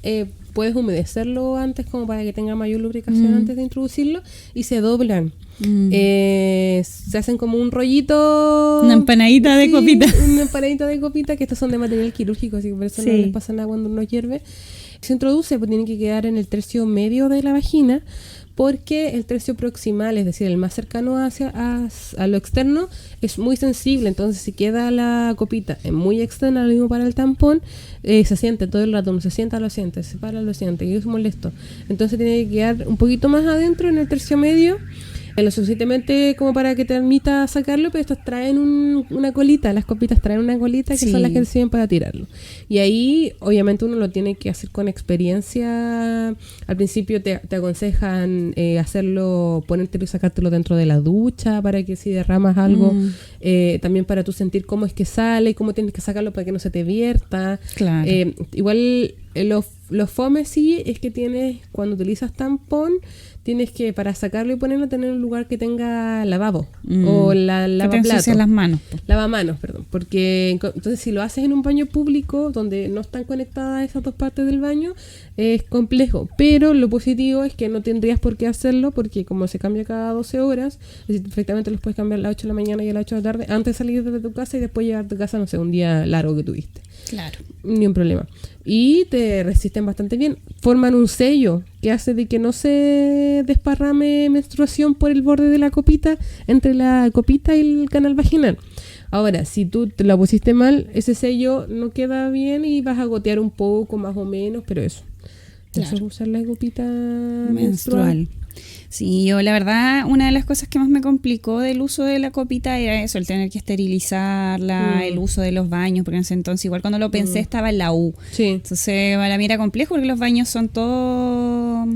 [SPEAKER 1] puedes humedecerlo antes como para que tenga mayor lubricación antes de introducirlo, y se doblan. Se hacen como un rollito,
[SPEAKER 2] una empanadita de copita.
[SPEAKER 1] Una empanadita de copita, que estos son de material quirúrgico, así que por eso no les pasa nada cuando uno hierve. Se introduce, pues tienen que quedar en el tercio medio de la vagina, porque el tercio proximal, es decir, el más cercano a lo externo, es muy sensible. Entonces, si queda la copita muy externa, lo mismo para el tampón, se siente todo el rato, uno se sienta, lo siente, se para, lo siente, y es molesto. Entonces, tiene que quedar un poquito más adentro, en el tercio medio, lo suficientemente como para que te permita sacarlo, pero estos traen una colita, las copitas traen una colita que son las que sirven para tirarlo. Y ahí, obviamente, uno lo tiene que hacer con experiencia. Al principio te aconsejan hacerlo, ponértelo y sacártelo dentro de la ducha para que si derramas algo, también para tú sentir cómo es que sale y cómo tienes que sacarlo para que no se te vierta. Claro. Igual, los fomes sí es que tienes, cuando utilizas tampón, tienes que, para sacarlo y ponerlo, tener un lugar que tenga lavabo o lavaplatos.
[SPEAKER 2] Las manos.
[SPEAKER 1] Lavamanos, perdón. Porque entonces si lo haces en un baño público donde no están conectadas esas dos partes del baño, es complejo. Pero lo positivo es que no tendrías por qué hacerlo, porque como se cambia cada 12 horas, perfectamente los puedes cambiar a las 8 de la mañana y a las 8 de la tarde, antes de salir de tu casa y después llegar a tu casa, no sé, un día largo que tuviste.
[SPEAKER 2] Claro.
[SPEAKER 1] Ni un problema. Y te resisten bastante bien. Forman un sello que hace de que no se desparrame menstruación por el borde de la copita, entre la copita y el canal vaginal. Ahora, si tú te la pusiste mal, ese sello no queda bien y vas a gotear un poco, más o menos, pero eso. Claro. Eso es usar la copita menstrual.
[SPEAKER 2] Sí, yo la verdad, una de las cosas que más me complicó del uso de la copita era eso, el tener que esterilizarla, el uso de los baños, porque en ese entonces, igual cuando lo pensé, estaba en la U. Sí. Entonces, para mí era complejo porque los baños son todo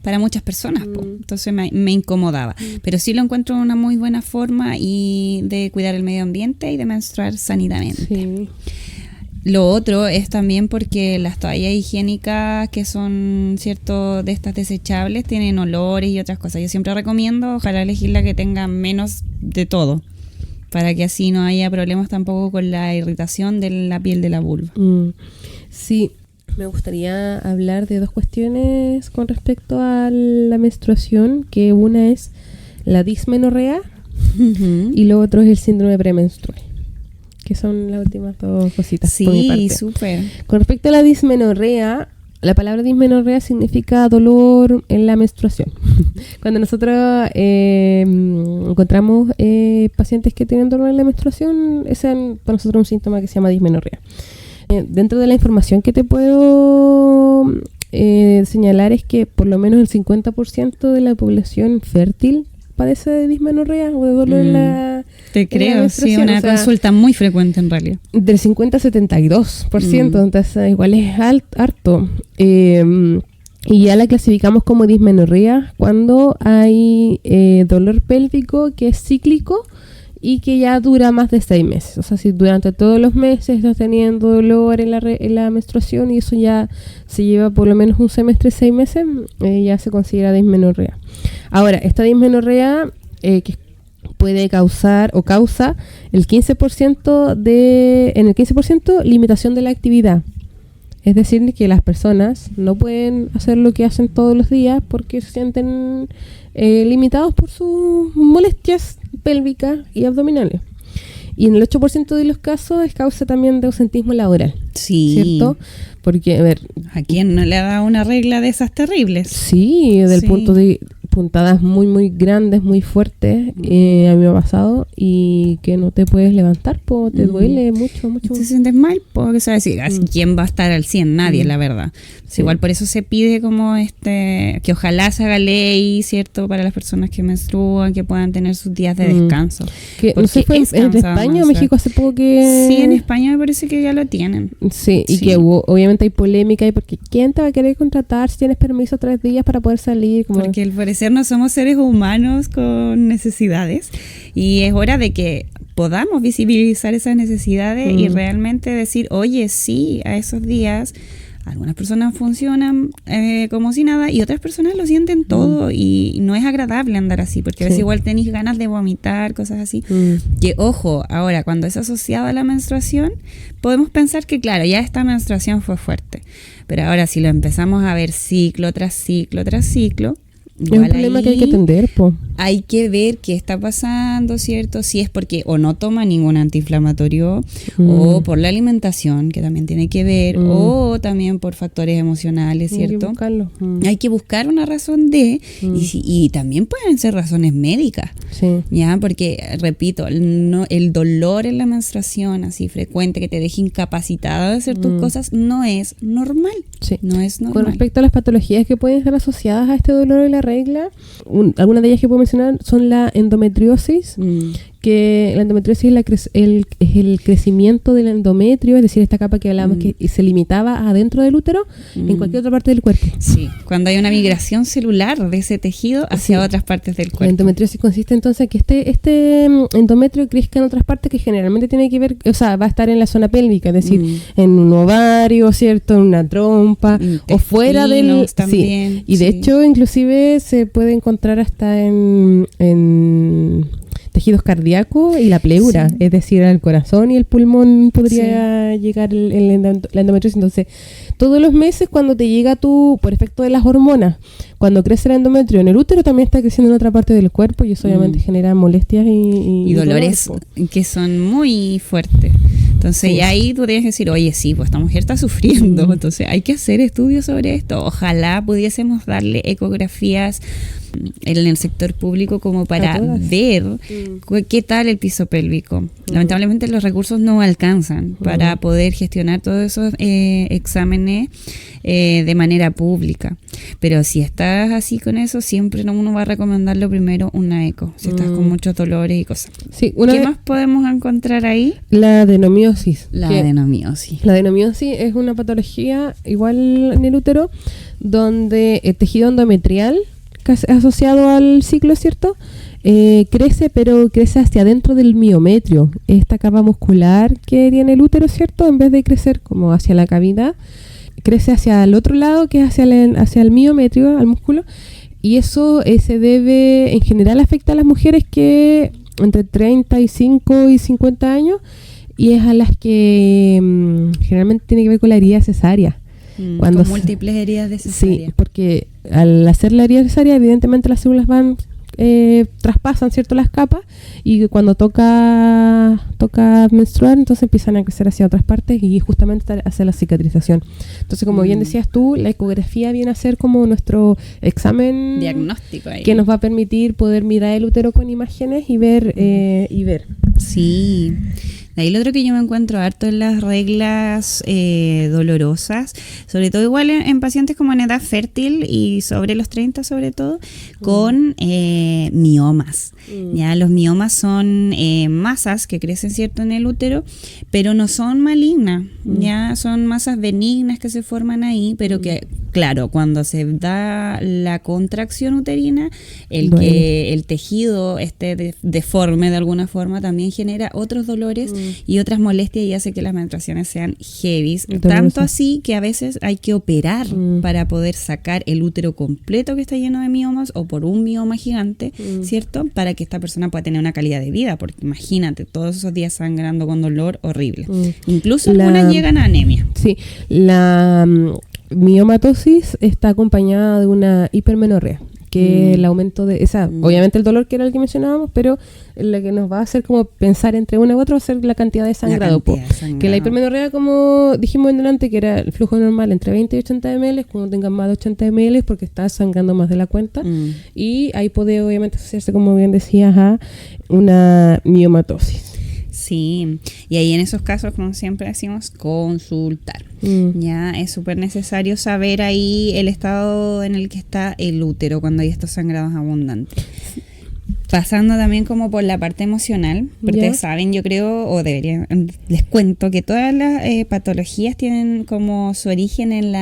[SPEAKER 2] para muchas personas, entonces me incomodaba. Pero sí lo encuentro una muy buena forma y de cuidar el medio ambiente y de menstruar sanidamente. Sí. Lo otro es también porque las toallas higiénicas que son, cierto, de estas desechables, tienen olores y otras cosas. Yo siempre recomiendo, ojalá elegir la que tenga menos de todo, para que así no haya problemas tampoco con la irritación de la piel de la vulva.
[SPEAKER 1] Sí, me gustaría hablar de dos cuestiones con respecto a la menstruación, que una es la dismenorrea y lo otro es el síndrome premenstrual, que son las últimas dos cositas por mi parte.
[SPEAKER 2] Sí, súper.
[SPEAKER 1] Con respecto a la dismenorrea, la palabra dismenorrea significa dolor en la menstruación. Cuando nosotros encontramos pacientes que tienen dolor en la menstruación, ese es para nosotros un síntoma que se llama dismenorrea. Dentro de la información que te puedo señalar es que por lo menos el 50% de la población fértil padece de dismenorrea o de dolor en la
[SPEAKER 2] Te creo, sí, una consulta muy frecuente en realidad.
[SPEAKER 1] Del 50 a 72%, entonces igual es harto. Y ya la clasificamos como dismenorrea cuando hay dolor pélvico que es cíclico y que ya dura más de 6 meses. O sea, si durante todos los meses estás teniendo dolor en la menstruación y eso ya se lleva por lo menos un semestre, 6 meses, ya se considera dismenorrea. Ahora, esta dismenorrea que puede causar o causa el 15% en el 15% limitación de la actividad. Es decir, que las personas no pueden hacer lo que hacen todos los días porque se sienten limitados por sus molestias pélvicas y abdominales. Y en el 8% de los casos es causa también de ausentismo laboral.
[SPEAKER 2] Sí.
[SPEAKER 1] ¿Cierto? Porque, a ver...
[SPEAKER 2] ¿A quién no le ha dado una regla de esas terribles?
[SPEAKER 1] Sí, del punto de puntadas muy, muy grandes, muy fuertes. A mí me ha pasado y que no te puedes levantar, te duele mucho.
[SPEAKER 2] Te sientes mal, porque se va a decir, ¿quién va a estar al 100? Nadie, la verdad. Sí. Igual por eso se pide como que ojalá se haga ley, ¿cierto? Para las personas que menstruan, que puedan tener sus días de descanso.
[SPEAKER 1] Que, no sé, ¿fue en España o México hace poco que...?
[SPEAKER 2] Sí, en España me parece que ya lo tienen.
[SPEAKER 1] Sí, y que obviamente hay polémica y porque ¿quién te va a querer contratar si tienes permiso 3 días para poder salir?
[SPEAKER 2] Porque al parecer no somos seres humanos con necesidades y es hora de que podamos visibilizar esas necesidades y realmente decir, oye, sí, a esos días algunas personas funcionan como si nada y otras personas lo sienten todo y no es agradable andar así porque a veces igual tenéis ganas de vomitar, cosas así. Que ojo, ahora cuando es asociado a la menstruación podemos pensar que claro, ya esta menstruación fue fuerte, pero ahora si lo empezamos a ver ciclo tras ciclo tras ciclo,
[SPEAKER 1] es un problema que hay que atender,
[SPEAKER 2] hay que ver qué está pasando, ¿cierto? Si es porque o no toma ningún antiinflamatorio o por la alimentación, que también tiene que ver, o también por factores emocionales, ¿cierto?
[SPEAKER 1] Hay que buscarlo.
[SPEAKER 2] Hay que buscar una razón y también pueden ser razones médicas, ¿ya? Porque, repito, el dolor en la menstruación así frecuente que te deje incapacitada de hacer tus cosas no es normal. No es normal.
[SPEAKER 1] Con respecto a las patologías que pueden estar asociadas a este dolor en la regla, algunas de ellas que puedo mencionar son la endometriosis, que la endometriosis es el crecimiento del endometrio, es decir, esta capa que hablábamos que se limitaba adentro del útero en cualquier otra parte del cuerpo.
[SPEAKER 2] Sí, cuando hay una migración celular de ese tejido hacia otras partes del cuerpo.
[SPEAKER 1] La endometriosis consiste entonces en que este endometrio crezca en otras partes que generalmente tiene que ver, o sea, va a estar en la zona pélvica, es decir, en un ovario, ¿cierto? En una trompa, o fuera del...
[SPEAKER 2] También,
[SPEAKER 1] sí. Y de hecho, inclusive se puede encontrar hasta en tejidos cardíacos y la pleura, es decir, al corazón y el pulmón podría llegar la endometriosis. Entonces, todos los meses cuando te llega por efecto de las hormonas, cuando crece el endometrio en el útero, también está creciendo en otra parte del cuerpo y eso obviamente genera molestias y
[SPEAKER 2] dolores que son muy fuertes. Entonces ya ahí tú tienes que decir, oye, sí, pues esta mujer está sufriendo, entonces hay que hacer estudios sobre esto. Ojalá pudiésemos darle ecografías en el sector público como para ver qué tal el piso pélvico. Lamentablemente los recursos no alcanzan para poder gestionar todos esos exámenes de manera pública. Pero si estás así con eso, siempre uno va a recomendarlo primero una eco, si estás con muchos dolores y cosas.
[SPEAKER 1] Sí,
[SPEAKER 2] ¿Qué más podemos encontrar ahí?
[SPEAKER 1] La adenomiosis.
[SPEAKER 2] La adenomiosis.
[SPEAKER 1] La adenomiosis es una patología igual en el útero, donde el tejido endometrial asociado al ciclo, ¿cierto? Crece, pero crece hacia adentro del miometrio, esta capa muscular que tiene el útero, ¿cierto? En vez de crecer como hacia la cavidad, crece hacia el otro lado, que es hacia el miometrio, al músculo, y eso se debe, en general afecta a las mujeres que entre 35 y 50 años, y es a las que generalmente tiene que ver con la herida cesárea.
[SPEAKER 2] Con múltiples heridas de cesárea.
[SPEAKER 1] Sí, porque al hacer la herida cesárea, evidentemente las células traspasan, ¿cierto?, las capas, y cuando toca menstruar, entonces empiezan a crecer hacia otras partes y justamente hacia la cicatrización. Entonces, como bien decías tú, la ecografía viene a ser como nuestro examen
[SPEAKER 2] diagnóstico ahí,
[SPEAKER 1] que nos va a permitir poder mirar el útero con imágenes y ver.
[SPEAKER 2] Sí. Ahí lo otro que yo me encuentro harto en las reglas dolorosas, sobre todo igual en pacientes como en edad fértil y sobre los 30 sobre todo, con miomas. Ya los miomas son masas que crecen, ¿cierto?, en el útero, pero no son malignas, ya son masas benignas que se forman ahí, pero que, claro, cuando se da la contracción uterina, que el tejido esté deforme de alguna forma también genera otros dolores y otras molestias y hace que las menstruaciones sean heavies. Tanto así que a veces hay que operar para poder sacar el útero completo que está lleno de miomas o por un mioma gigante, ¿cierto? Para que esta persona pueda tener una calidad de vida, porque imagínate, todos esos días sangrando con dolor horrible. Incluso algunas llegan a anemia.
[SPEAKER 1] Sí, la miomatosis está acompañada de una hipermenorrea, que el aumento de obviamente el dolor que era el que mencionábamos, pero lo que nos va a hacer como pensar entre una u otra va a ser la cantidad de sangrado. Que la hipermenorrea, como dijimos en delante, que era el flujo normal entre 20 y 80 ml, cuando tengan más de 80 ml porque está sangrando más de la cuenta, y ahí puede obviamente asociarse, como bien decías, a una miomatosis.
[SPEAKER 2] Sí, y ahí en esos casos, como siempre decimos, consultar. Ya es súper necesario saber ahí el estado en el que está el útero cuando hay estos sangrados abundantes. Pasando también como por la parte emocional, porque ustedes saben, yo creo, o debería, les cuento que todas las patologías tienen como su origen en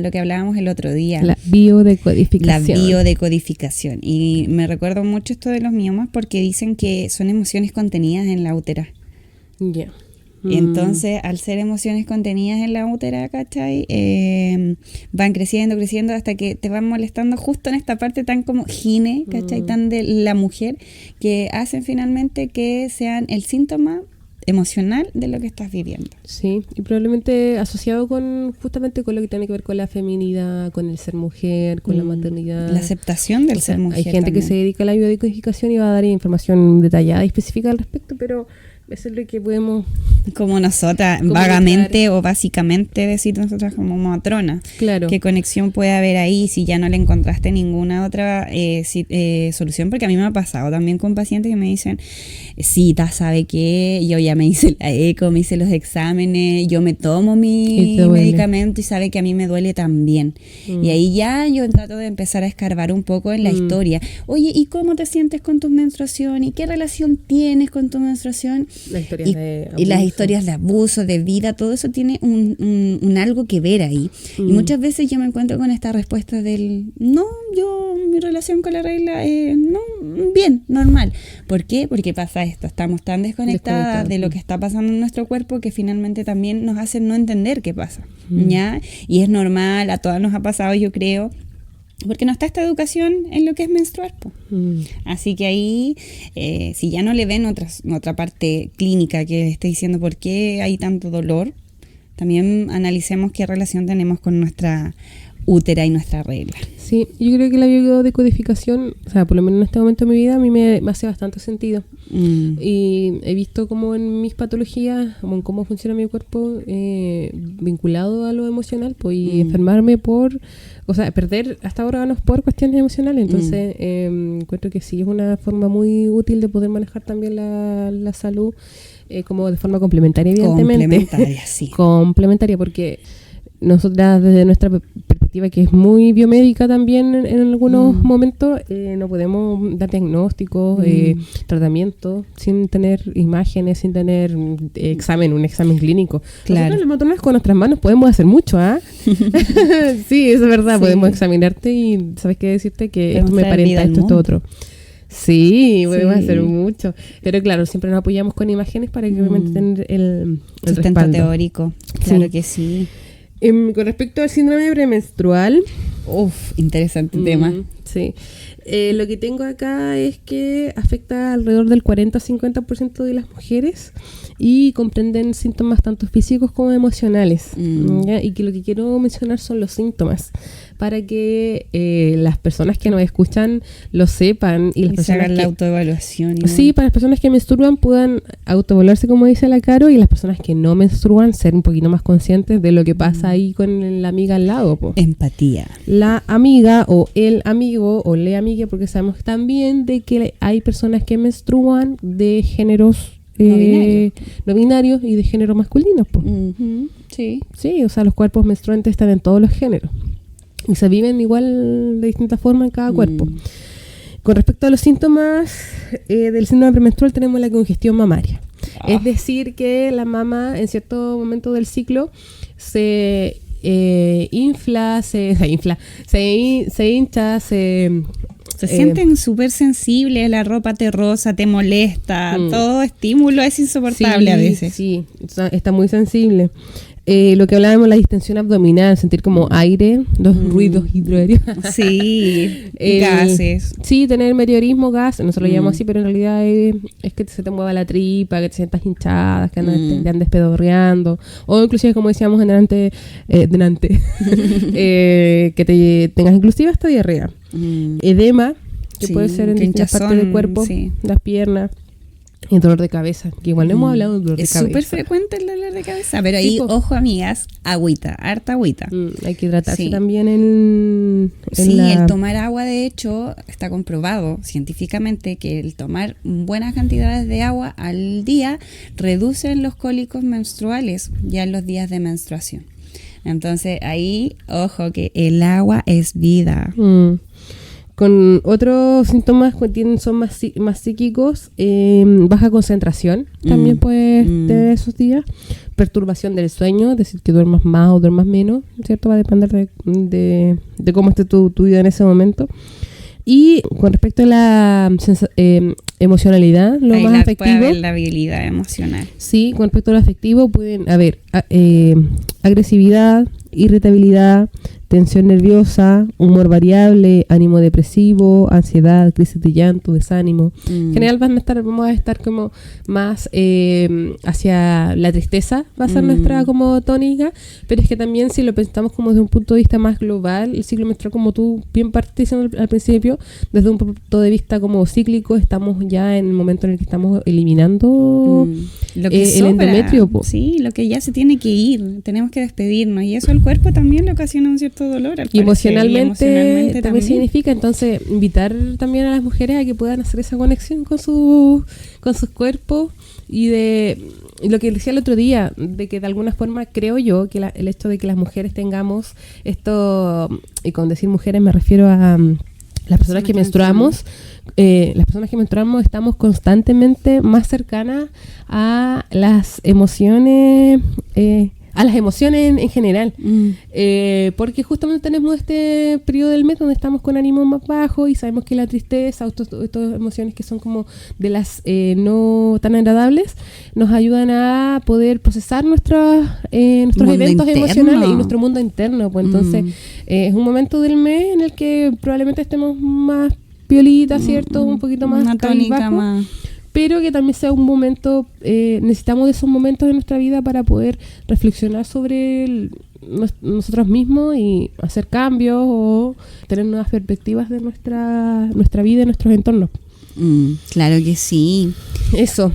[SPEAKER 2] lo que hablábamos el otro día. La biodecodificación. Y me recuerdo mucho esto de los miomas porque dicen que son emociones contenidas en la útera.
[SPEAKER 1] Ya.
[SPEAKER 2] Entonces, al ser emociones contenidas en la útera, ¿cachai? Van creciendo hasta que te van molestando justo en esta parte tan como gine, ¿cachai? Tan de la mujer, que hacen finalmente que sean el síntoma emocional de lo que estás viviendo.
[SPEAKER 1] Sí, y probablemente asociado justamente con lo que tiene que ver con la feminidad, con el ser mujer, con la maternidad.
[SPEAKER 2] La aceptación del ser mujer.
[SPEAKER 1] Hay gente también que se dedica a la biodecodificación y va a dar información detallada y específica al respecto, pero eso es lo que podemos...
[SPEAKER 2] Como nosotras, comunicar. Vagamente o básicamente decir nosotras como matrona.
[SPEAKER 1] Claro.
[SPEAKER 2] ¿Qué conexión puede haber ahí si ya no le encontraste ninguna otra solución? Porque a mí me ha pasado también con pacientes que me dicen, Cita, ¿sabe qué? Yo ya me hice la eco, me hice los exámenes, yo me tomo mi medicamento y sabe que a mí me duele también. Y ahí ya yo trato de empezar a escarbar un poco en la historia. Oye, ¿y cómo te sientes con tu menstruación? ¿Y qué relación tienes con tu menstruación? Y las historias de abuso, de vida, todo eso tiene un algo que ver ahí. Y muchas veces yo me encuentro con esta respuesta del, no, mi relación con la regla, no, bien, normal. ¿Por qué? Porque pasa esto, estamos tan desconectadas de lo que está pasando en nuestro cuerpo que finalmente también nos hacen no entender qué pasa, ¿ya? Y es normal, a todas nos ha pasado, yo creo, porque no está esta educación en lo que es menstruar. Así que ahí, si ya no le ven otra parte clínica que esté diciendo por qué hay tanto dolor, también analicemos qué relación tenemos con nuestra útera y nuestra regla.
[SPEAKER 1] Sí, yo creo que la biodecodificación, o sea, por lo menos en este momento de mi vida, a mí me hace bastante sentido. Y he visto como en mis patologías, como en cómo funciona mi cuerpo, vinculado a lo emocional, pues, y enfermarme perder hasta órganos por cuestiones emocionales. Entonces, encuentro que sí es una forma muy útil de poder manejar también la salud, como de forma complementaria, evidentemente.
[SPEAKER 2] Complementaria, sí.
[SPEAKER 1] Complementaria, porque nosotras desde nuestra perspectiva, que es muy biomédica también en algunos momentos, no podemos dar diagnósticos, tratamientos sin tener imágenes, sin tener un examen clínico. Claro. Nosotros las matronas con nuestras manos podemos hacer mucho, ¿ah? Sí, eso es verdad, sí. Podemos examinarte y sabes qué decirte que esto me aparenta esto otro. Sí, podemos hacer mucho. Pero claro, siempre nos apoyamos con imágenes para que obviamente tener el
[SPEAKER 2] sustento
[SPEAKER 1] respaldo
[SPEAKER 2] teórico. Claro que sí.
[SPEAKER 1] Con respecto al síndrome premenstrual,
[SPEAKER 2] interesante tema.
[SPEAKER 1] Sí. Lo que tengo acá es que afecta alrededor del 40-50% de las mujeres y comprenden síntomas tanto físicos como emocionales. ¿Ya? Y que lo que quiero mencionar son los síntomas para que las personas que nos escuchan lo sepan y las personas
[SPEAKER 2] hagan la autoevaluación.
[SPEAKER 1] Sí, para las personas que menstruan puedan autoevaluarse, como dice la Caro, y las personas que no menstruan ser un poquito más conscientes de lo que pasa ahí con la amiga al lado.
[SPEAKER 2] Empatía.
[SPEAKER 1] La amiga o el amigo o le amiga, porque sabemos también de que hay personas que menstruan de géneros no binarios y de género masculino. Sí, o sea, los cuerpos menstruantes están en todos los géneros y se viven igual de distinta forma en cada cuerpo. Con respecto a los síntomas del síndrome premenstrual, tenemos la congestión mamaria. Es decir, que la mama en cierto momento del ciclo se hincha,
[SPEAKER 2] Se sienten súper sensibles, la ropa te roza, te molesta, todo estímulo es insoportable a veces.
[SPEAKER 1] Sí, está muy sensible. Lo que hablábamos, la distensión abdominal, sentir como aire, los ruidos hidroaéreos.
[SPEAKER 2] Sí, gases.
[SPEAKER 1] Sí, tener meteorismo, gas, nosotros lo llamamos así, pero en realidad es que se te mueva la tripa, que te sientas hinchada, que te andes pedorreando, o inclusive, como decíamos delante, que te tengas inclusive hasta diarrea. Edema, que puede ser en distintas partes del cuerpo, las piernas. Y dolor de cabeza, que igual no hemos hablado de dolor de cabeza.
[SPEAKER 2] Es súper frecuente el dolor de cabeza, pero ahí, ojo amigas, agüita, harta agüita.
[SPEAKER 1] Hay que hidratarse también el
[SPEAKER 2] tomar agua, de hecho, está comprobado científicamente que el tomar buenas cantidades de agua al día reducen los cólicos menstruales ya en los días de menstruación. Entonces ahí, ojo, que el agua es vida.
[SPEAKER 1] Con otros síntomas que son más psíquicos, baja concentración, también puedes tener esos días, perturbación del sueño, es decir, que duermas más o duermas menos, ¿cierto? Va a depender de cómo esté tu vida en ese momento. Y con respecto a la emocionalidad, lo
[SPEAKER 2] ahí
[SPEAKER 1] más afectivo.
[SPEAKER 2] Puede haber la habilidad emocional.
[SPEAKER 1] Sí, con respecto a lo afectivo pueden haber agresividad, irritabilidad, tensión nerviosa, humor variable, ánimo depresivo, ansiedad, crisis de llanto, desánimo. En general vamos a estar como más hacia la tristeza, va a ser nuestra como tónica, pero es que también si lo pensamos como desde un punto de vista más global, el ciclo menstrual, como tú bien partiste diciendo al principio, desde un punto de vista como cíclico, estamos ya en el momento en el que estamos eliminando
[SPEAKER 2] lo que
[SPEAKER 1] el endometrio.
[SPEAKER 2] Sí, lo que ya se tiene que ir, tenemos que despedirnos, y eso al cuerpo también le ocasiona un cierto dolor,
[SPEAKER 1] y emocionalmente también significa, entonces, invitar también a las mujeres a que puedan hacer esa conexión con sus cuerpos, y de lo que decía el otro día, de que de alguna forma creo yo que el hecho de que las mujeres tengamos esto, y con decir mujeres me refiero a las personas que menstruamos, estamos constantemente más cercanas a las emociones, en general, porque justamente tenemos este periodo del mes donde estamos con ánimo más bajo y sabemos que la tristeza, estas emociones que son como de las no tan agradables, nos ayudan a poder procesar nuestros eventos emocionales y nuestro mundo interno. Pues entonces es un momento del mes en el que probablemente estemos más piolitas, ¿cierto? Un poquito más
[SPEAKER 2] una tónica más,
[SPEAKER 1] pero que también sea un momento, necesitamos de esos momentos en nuestra vida para poder reflexionar sobre nosotros mismos y hacer cambios o tener nuevas perspectivas de nuestra vida y nuestros entornos.
[SPEAKER 2] Claro que sí.
[SPEAKER 1] Eso.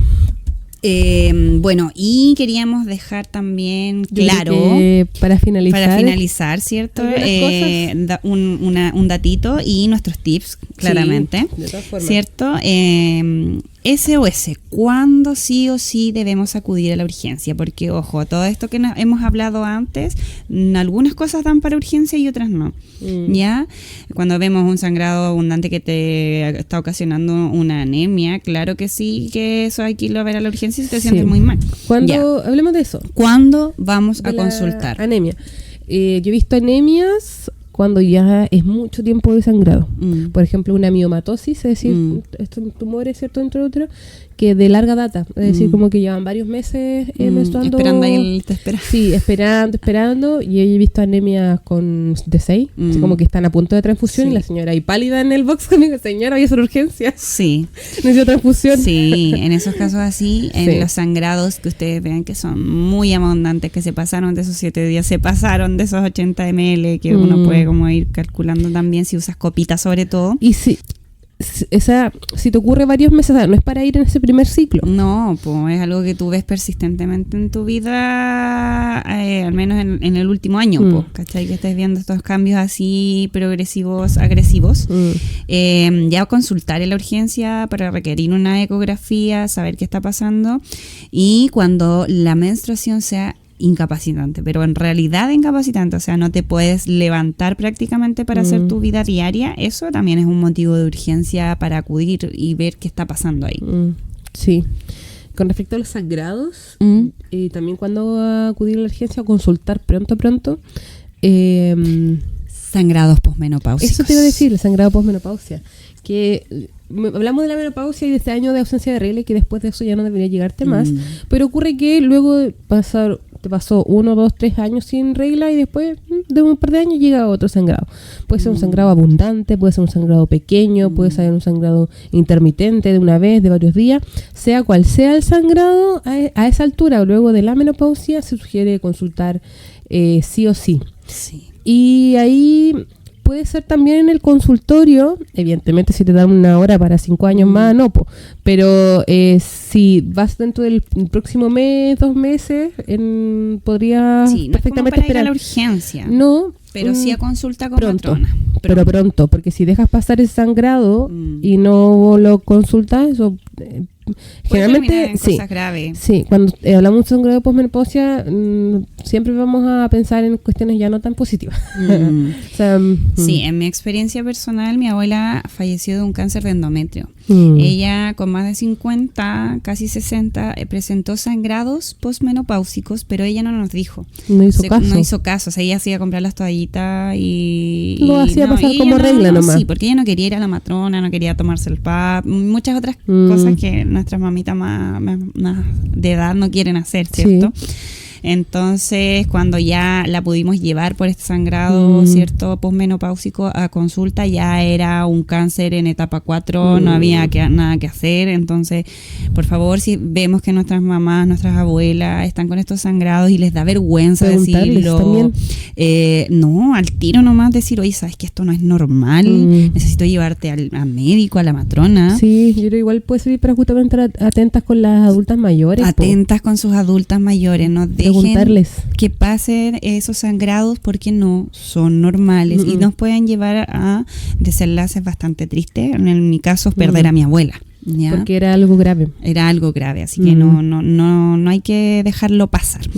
[SPEAKER 2] Bueno, y queríamos dejar también claro,
[SPEAKER 1] para finalizar,
[SPEAKER 2] ¿cierto? Un datito y nuestros tips, claramente,
[SPEAKER 1] sí, de todas formas,
[SPEAKER 2] ¿cierto? SOS, ¿cuándo sí o sí debemos acudir a la urgencia? Porque, ojo, todo esto que hemos hablado antes, algunas cosas dan para urgencia y otras no. ¿Ya? Cuando vemos un sangrado abundante que te está ocasionando una anemia, claro que sí, que eso hay que irlo a ver a la urgencia si te sientes muy mal.
[SPEAKER 1] Hablemos de eso.
[SPEAKER 2] ¿Cuándo vamos a consultar?
[SPEAKER 1] Anemia. Yo he visto anemias cuando ya es mucho tiempo de sangrado. Por ejemplo, una miomatosis, es decir, estos tumores, ¿cierto?, intraútero, que de larga data, es decir, como que llevan varios meses menstruando.
[SPEAKER 2] Esperando ahí, te espera.
[SPEAKER 1] Sí, esperando, y he visto anemias con D6, así como que están a punto de transfusión, y la señora ahí pálida en el box conmigo, señora, voy a hacer urgencia.
[SPEAKER 2] Sí.
[SPEAKER 1] Necesito transfusión.
[SPEAKER 2] Sí, en esos casos así, en los sangrados que ustedes vean que son muy abundantes, que se pasaron de esos 7 días, se pasaron de esos 80 ml, que uno puede como ir calculando también si usas copitas sobre todo.
[SPEAKER 1] Y si te ocurre varios meses, no es para ir en ese primer ciclo.
[SPEAKER 2] No, pues es algo que tú ves persistentemente en tu vida, al menos en el último año, pues, ¿cachai? Que estés viendo estos cambios así progresivos, agresivos. Ya consultar en la urgencia para requerir una ecografía, saber qué está pasando, y cuando la menstruación sea incapacitante, pero en realidad incapacitante, o sea, no te puedes levantar prácticamente para hacer tu vida diaria, eso también es un motivo de urgencia para acudir y ver qué está pasando ahí.
[SPEAKER 1] Sí. Con respecto a los sangrados, también cuando acudir a la urgencia o consultar pronto,
[SPEAKER 2] sangrados posmenopáusicos.
[SPEAKER 1] Eso te iba a decir, el sangrado posmenopausia. Que hablamos de la menopausia y de este año de ausencia de regla y que después de eso ya no debería llegarte más. Pero ocurre que luego te pasó 1, 2, 3 años sin regla y después de un par de años llega otro sangrado. Puede ser un sangrado abundante, puede ser un sangrado pequeño, puede ser un sangrado intermitente de una vez, de varios días. Sea cual sea el sangrado, a esa altura, luego de la menopausia, se sugiere consultar sí o sí.
[SPEAKER 2] Sí.
[SPEAKER 1] Y ahí puede ser también en el consultorio, evidentemente si te dan una hora para 5 años más, no, pero si vas dentro del próximo mes, 2 meses, podrías perfectamente
[SPEAKER 2] esperar.
[SPEAKER 1] Ir a la
[SPEAKER 2] urgencia.
[SPEAKER 1] No,
[SPEAKER 2] pero sí a consulta con
[SPEAKER 1] pronto,
[SPEAKER 2] matrona.
[SPEAKER 1] Pero pronto, porque si dejas pasar el sangrado y no lo consultas, eso generalmente
[SPEAKER 2] cosas graves.
[SPEAKER 1] Sí, cuando hablamos de sangrado posmenopausia, siempre vamos a pensar en cuestiones ya no tan positivas. O sea,
[SPEAKER 2] sí, en mi experiencia personal, mi abuela falleció de un cáncer de endometrio. Ella, con más de 50, casi 60, presentó sangrados posmenopáusicos, pero ella no nos dijo.
[SPEAKER 1] No hizo
[SPEAKER 2] caso. O sea, ella hacía comprar las toallitas y
[SPEAKER 1] lo hacía pasar como regla nomás.
[SPEAKER 2] Sí, porque ella no quería ir a la matrona, no quería tomarse el PAP, muchas otras cosas que nuestras mamitas más de edad no quieren hacer, ¿cierto? Sí. Entonces, cuando ya la pudimos llevar por este sangrado, ¿cierto?, posmenopáusico a consulta, ya era un cáncer en etapa 4, no había nada que hacer. Entonces, por favor, si vemos que nuestras mamás, nuestras abuelas están con estos sangrados y les da vergüenza decirlo, no, al tiro nomás decir, oye, ¿sabes que esto no es normal? Necesito llevarte al médico, a la matrona.
[SPEAKER 1] Sí, yo creo igual puede servir para justamente atentas con las adultas mayores.
[SPEAKER 2] Atentas con sus adultas mayores, no dejen que pasen esos sangrados porque no son normales y nos pueden llevar a desenlaces bastante tristes. En mi caso, perder a mi abuela. ¿Ya?
[SPEAKER 1] Porque era algo grave.
[SPEAKER 2] Era algo grave, así que no hay que dejarlo pasar.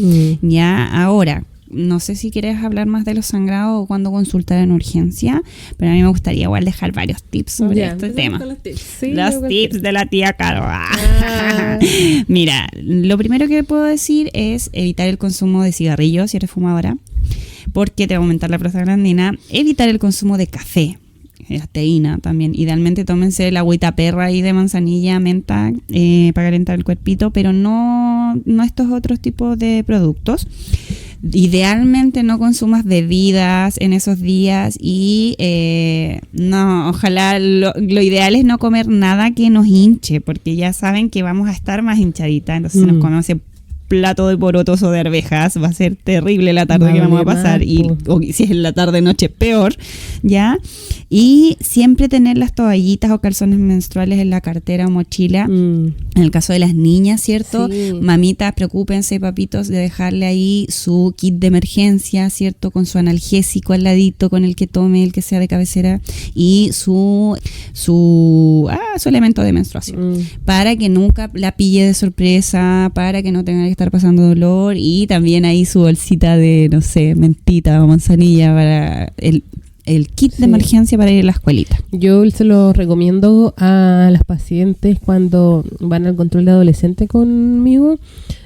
[SPEAKER 2] Ya, ahora, no sé si quieres hablar más de los sangrados o cuándo consultar en urgencia, pero a mí me gustaría igual dejar varios tips sobre este tema. Los tips de la tía Caro. Mira, lo primero que puedo decir es evitar el consumo de cigarrillos si eres fumadora, porque te va a aumentar la prostaglandina. Evitar el consumo de café, la teína también. Idealmente tómense la agüita perra ahí de manzanilla, menta, para calentar el cuerpito, pero no estos otros tipos de productos. Idealmente no consumas bebidas en esos días y ojalá lo ideal es no comer nada que nos hinche, porque ya saben que vamos a estar más hinchaditas, entonces se nos conoce plato de porotos o de arvejas, va a ser terrible la tarde que vamos a pasar, o si es en la tarde noche peor, ¿ya? Y siempre tener las toallitas o calzones menstruales en la cartera o mochila, en el caso de las niñas, ¿cierto? Sí. Mamitas, preocúpense, papitos, de dejarle ahí su kit de emergencia, ¿cierto? Con su analgésico al ladito, con el que tome, el que sea de cabecera, y su elemento de menstruación, para que nunca la pille de sorpresa, para que no tenga que estar pasando dolor, y también ahí su bolsita de, no sé, mentita o manzanilla para el kit de emergencia para ir a la escuelita.
[SPEAKER 1] Yo se lo recomiendo a las pacientes cuando van al control de adolescente conmigo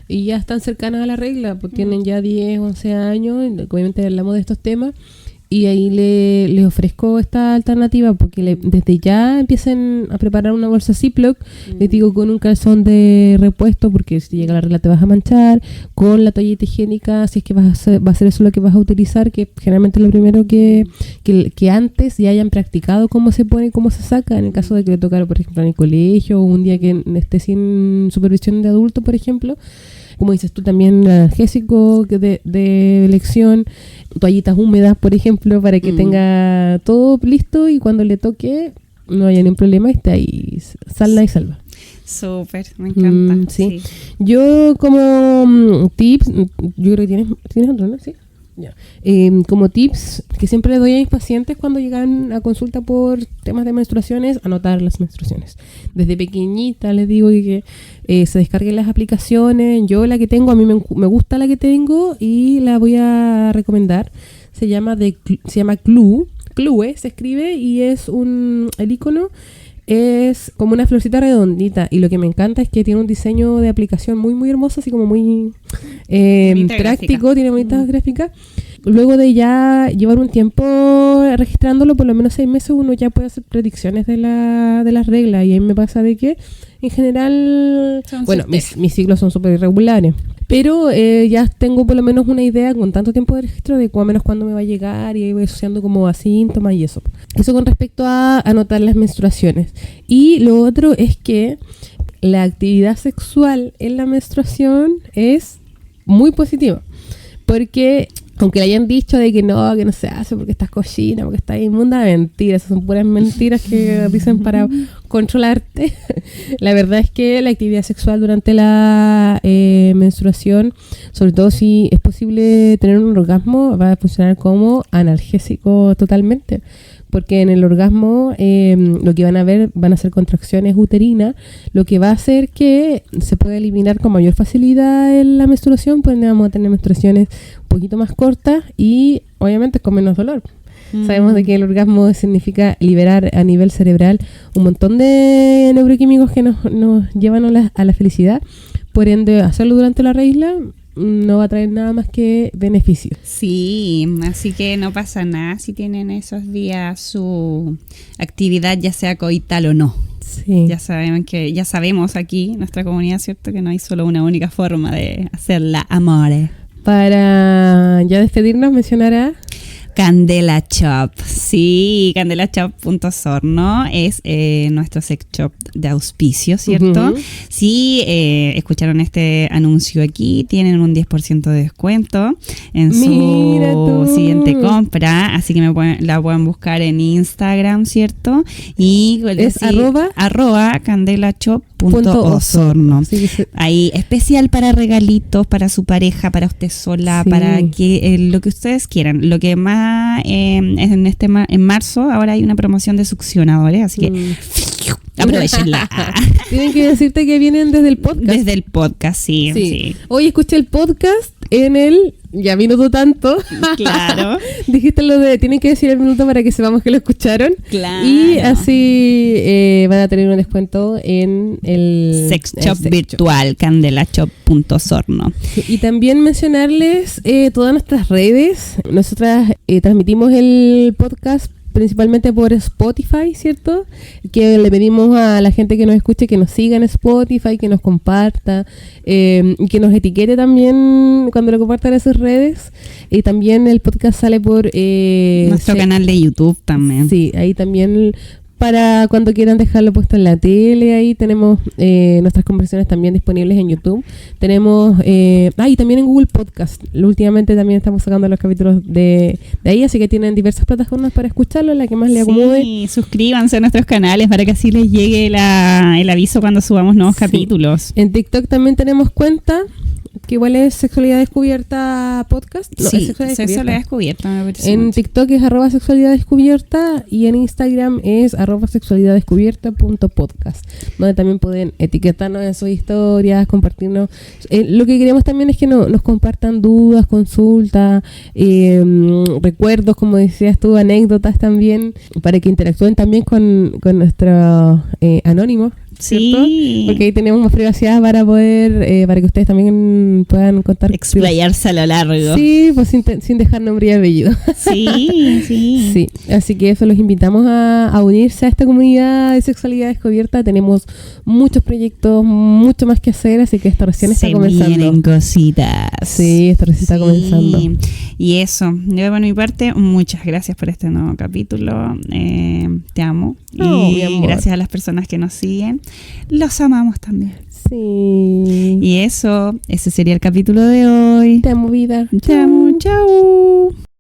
[SPEAKER 1] y ya están cercanas a la regla, pues tienen ya 10, 11 años, obviamente hablamos de estos temas. Y ahí les ofrezco esta alternativa porque desde ya empiecen a preparar una bolsa Ziploc, les digo, con un calzón de repuesto, porque si llega la regla te vas a manchar, con la toallita higiénica, si es que va a ser eso lo que vas a utilizar, que generalmente es lo primero que antes ya hayan practicado cómo se pone y cómo se saca, en el caso de que le tocara, por ejemplo, en el colegio o un día que esté sin supervisión de adulto, por ejemplo. Como dices tú, también analgésico de elección, toallitas húmedas, por ejemplo, para que tenga todo listo y cuando le toque no haya ningún problema, esté ahí salva y salva.
[SPEAKER 2] Súper, me encanta.
[SPEAKER 1] Sí. Yo como tips, yo creo que tienes otro, ¿no? Sí. Ya. Como tips que siempre le doy a mis pacientes cuando llegan a consulta por temas de menstruaciones, anotar las menstruaciones. Desde pequeñita les digo que se descarguen las aplicaciones. Yo la que tengo, a mí me gusta la que tengo y la voy a recomendar. Se llama Clue, se escribe y es el icono es como una florcita redondita y lo que me encanta es que tiene un diseño de aplicación muy muy hermoso, así como muy práctico, tiene bonitas gráficas luego de ya llevar un tiempo registrándolo, por lo menos 6 meses, uno ya puede hacer predicciones de las reglas. Y ahí me pasa de que, en general, bueno, mis ciclos son súper irregulares. Pero ya tengo por lo menos una idea con tanto tiempo de registro de más o menos cuándo me va a llegar y ahí voy asociando como a síntomas y eso. Eso con respecto a anotar las menstruaciones. Y lo otro es que la actividad sexual en la menstruación es muy positiva. Porque aunque le hayan dicho de que no se hace porque estás cochina, porque estás inmunda, mentiras, son puras mentiras que dicen para controlarte. La verdad es que la actividad sexual durante la menstruación, sobre todo si es posible tener un orgasmo, va a funcionar como analgésico totalmente. Porque en el orgasmo lo que van a ver van a ser contracciones uterinas, lo que va a hacer que se pueda eliminar con mayor facilidad en la menstruación, pues vamos a tener menstruaciones un poquito más cortas y obviamente con menos dolor. Sabemos de que el orgasmo significa liberar a nivel cerebral un montón de neuroquímicos que nos llevan a la felicidad. Por ende, hacerlo durante la regla no va a traer nada más que beneficios.
[SPEAKER 2] Sí, así que no pasa nada si tienen esos días su actividad, ya sea coital o no.
[SPEAKER 1] Sí.
[SPEAKER 2] Ya sabemos aquí, nuestra comunidad, ¿cierto? Que no hay solo una única forma de hacerla, amore.
[SPEAKER 1] Para ya despedirnos, mencionará
[SPEAKER 2] Candela Shop. Sí, candelashop.sorno es nuestro sex shop de auspicio, ¿cierto?
[SPEAKER 1] Uh-huh.
[SPEAKER 2] Sí, escucharon este anuncio aquí, tienen un 10% de descuento en su siguiente compra, así que la pueden buscar en Instagram, ¿cierto? Y
[SPEAKER 1] es
[SPEAKER 2] arroba candelashop.osorno.
[SPEAKER 1] Sí, sí.
[SPEAKER 2] Ahí especial para regalitos, para su pareja, para usted sola,
[SPEAKER 1] sí,
[SPEAKER 2] para que lo que ustedes quieran. Lo que más es en marzo, ahora hay una promoción de succionadores, así que aprovechenla.
[SPEAKER 1] Tienen que decirte que vienen desde el podcast.
[SPEAKER 2] Desde el podcast, sí.
[SPEAKER 1] Hoy escuché el podcast en el... Ya minuto tanto.
[SPEAKER 2] Claro.
[SPEAKER 1] Dijiste lo de... Tienen que decir el minuto para que sepamos que lo escucharon.
[SPEAKER 2] Claro.
[SPEAKER 1] Y así van a tener un descuento en el...
[SPEAKER 2] Sex Shop virtual, candelashop.sorno.
[SPEAKER 1] Y también mencionarles todas nuestras redes. Nosotras transmitimos el podcast principalmente por Spotify, ¿cierto? Que le pedimos a la gente que nos escuche que nos siga en Spotify, que nos comparta y que nos etiquete también cuando lo compartan en sus redes. Y también el podcast sale por
[SPEAKER 2] nuestro canal de YouTube también.
[SPEAKER 1] Sí, ahí también para cuando quieran dejarlo puesto en la tele. Ahí tenemos nuestras conversaciones también disponibles en YouTube. Tenemos y también en Google Podcast. Últimamente también estamos sacando los capítulos de ahí, así que tienen diversas plataformas para escucharlo, la que más les acomode.
[SPEAKER 2] Sí, suscríbanse a nuestros canales para que así les llegue el aviso cuando subamos nuevos capítulos.
[SPEAKER 1] En TikTok también tenemos cuenta, que igual es Sexualidad Descubierta Podcast. No,
[SPEAKER 2] sí,
[SPEAKER 1] es
[SPEAKER 2] Sexualidad Descubierta me parece.
[SPEAKER 1] En mucho. TikTok es @Sexualidad Descubierta y en Instagram es @sexualidadescubierta.podcast, donde también pueden etiquetarnos en sus historias, compartirnos. Lo que queremos también es que nos compartan dudas, consultas, recuerdos, como decías tú, anécdotas también, para que interactúen también con nuestros anónimos. ¿Cierto?
[SPEAKER 2] Sí.
[SPEAKER 1] Porque ahí tenemos más privacidad para poder, para que ustedes también puedan contar.
[SPEAKER 2] Explayarse a lo largo.
[SPEAKER 1] Sí, pues sin dejar nombre y apellido.
[SPEAKER 2] Sí.
[SPEAKER 1] Sí, así que eso, los invitamos a unirse a esta comunidad de Sexualidad Descubierta. Tenemos muchos proyectos, mucho más que hacer, así que esto recién está comenzando.
[SPEAKER 2] Se vienen cositas.
[SPEAKER 1] Sí, esto recién está comenzando.
[SPEAKER 2] Y eso, yo por mi parte, muchas gracias por este nuevo capítulo. Te amo. Y gracias a las personas que nos siguen. Los amamos también.
[SPEAKER 1] Sí.
[SPEAKER 2] Y eso, ese sería el capítulo de hoy.
[SPEAKER 1] Te amo, vida.
[SPEAKER 2] Te amo, chao.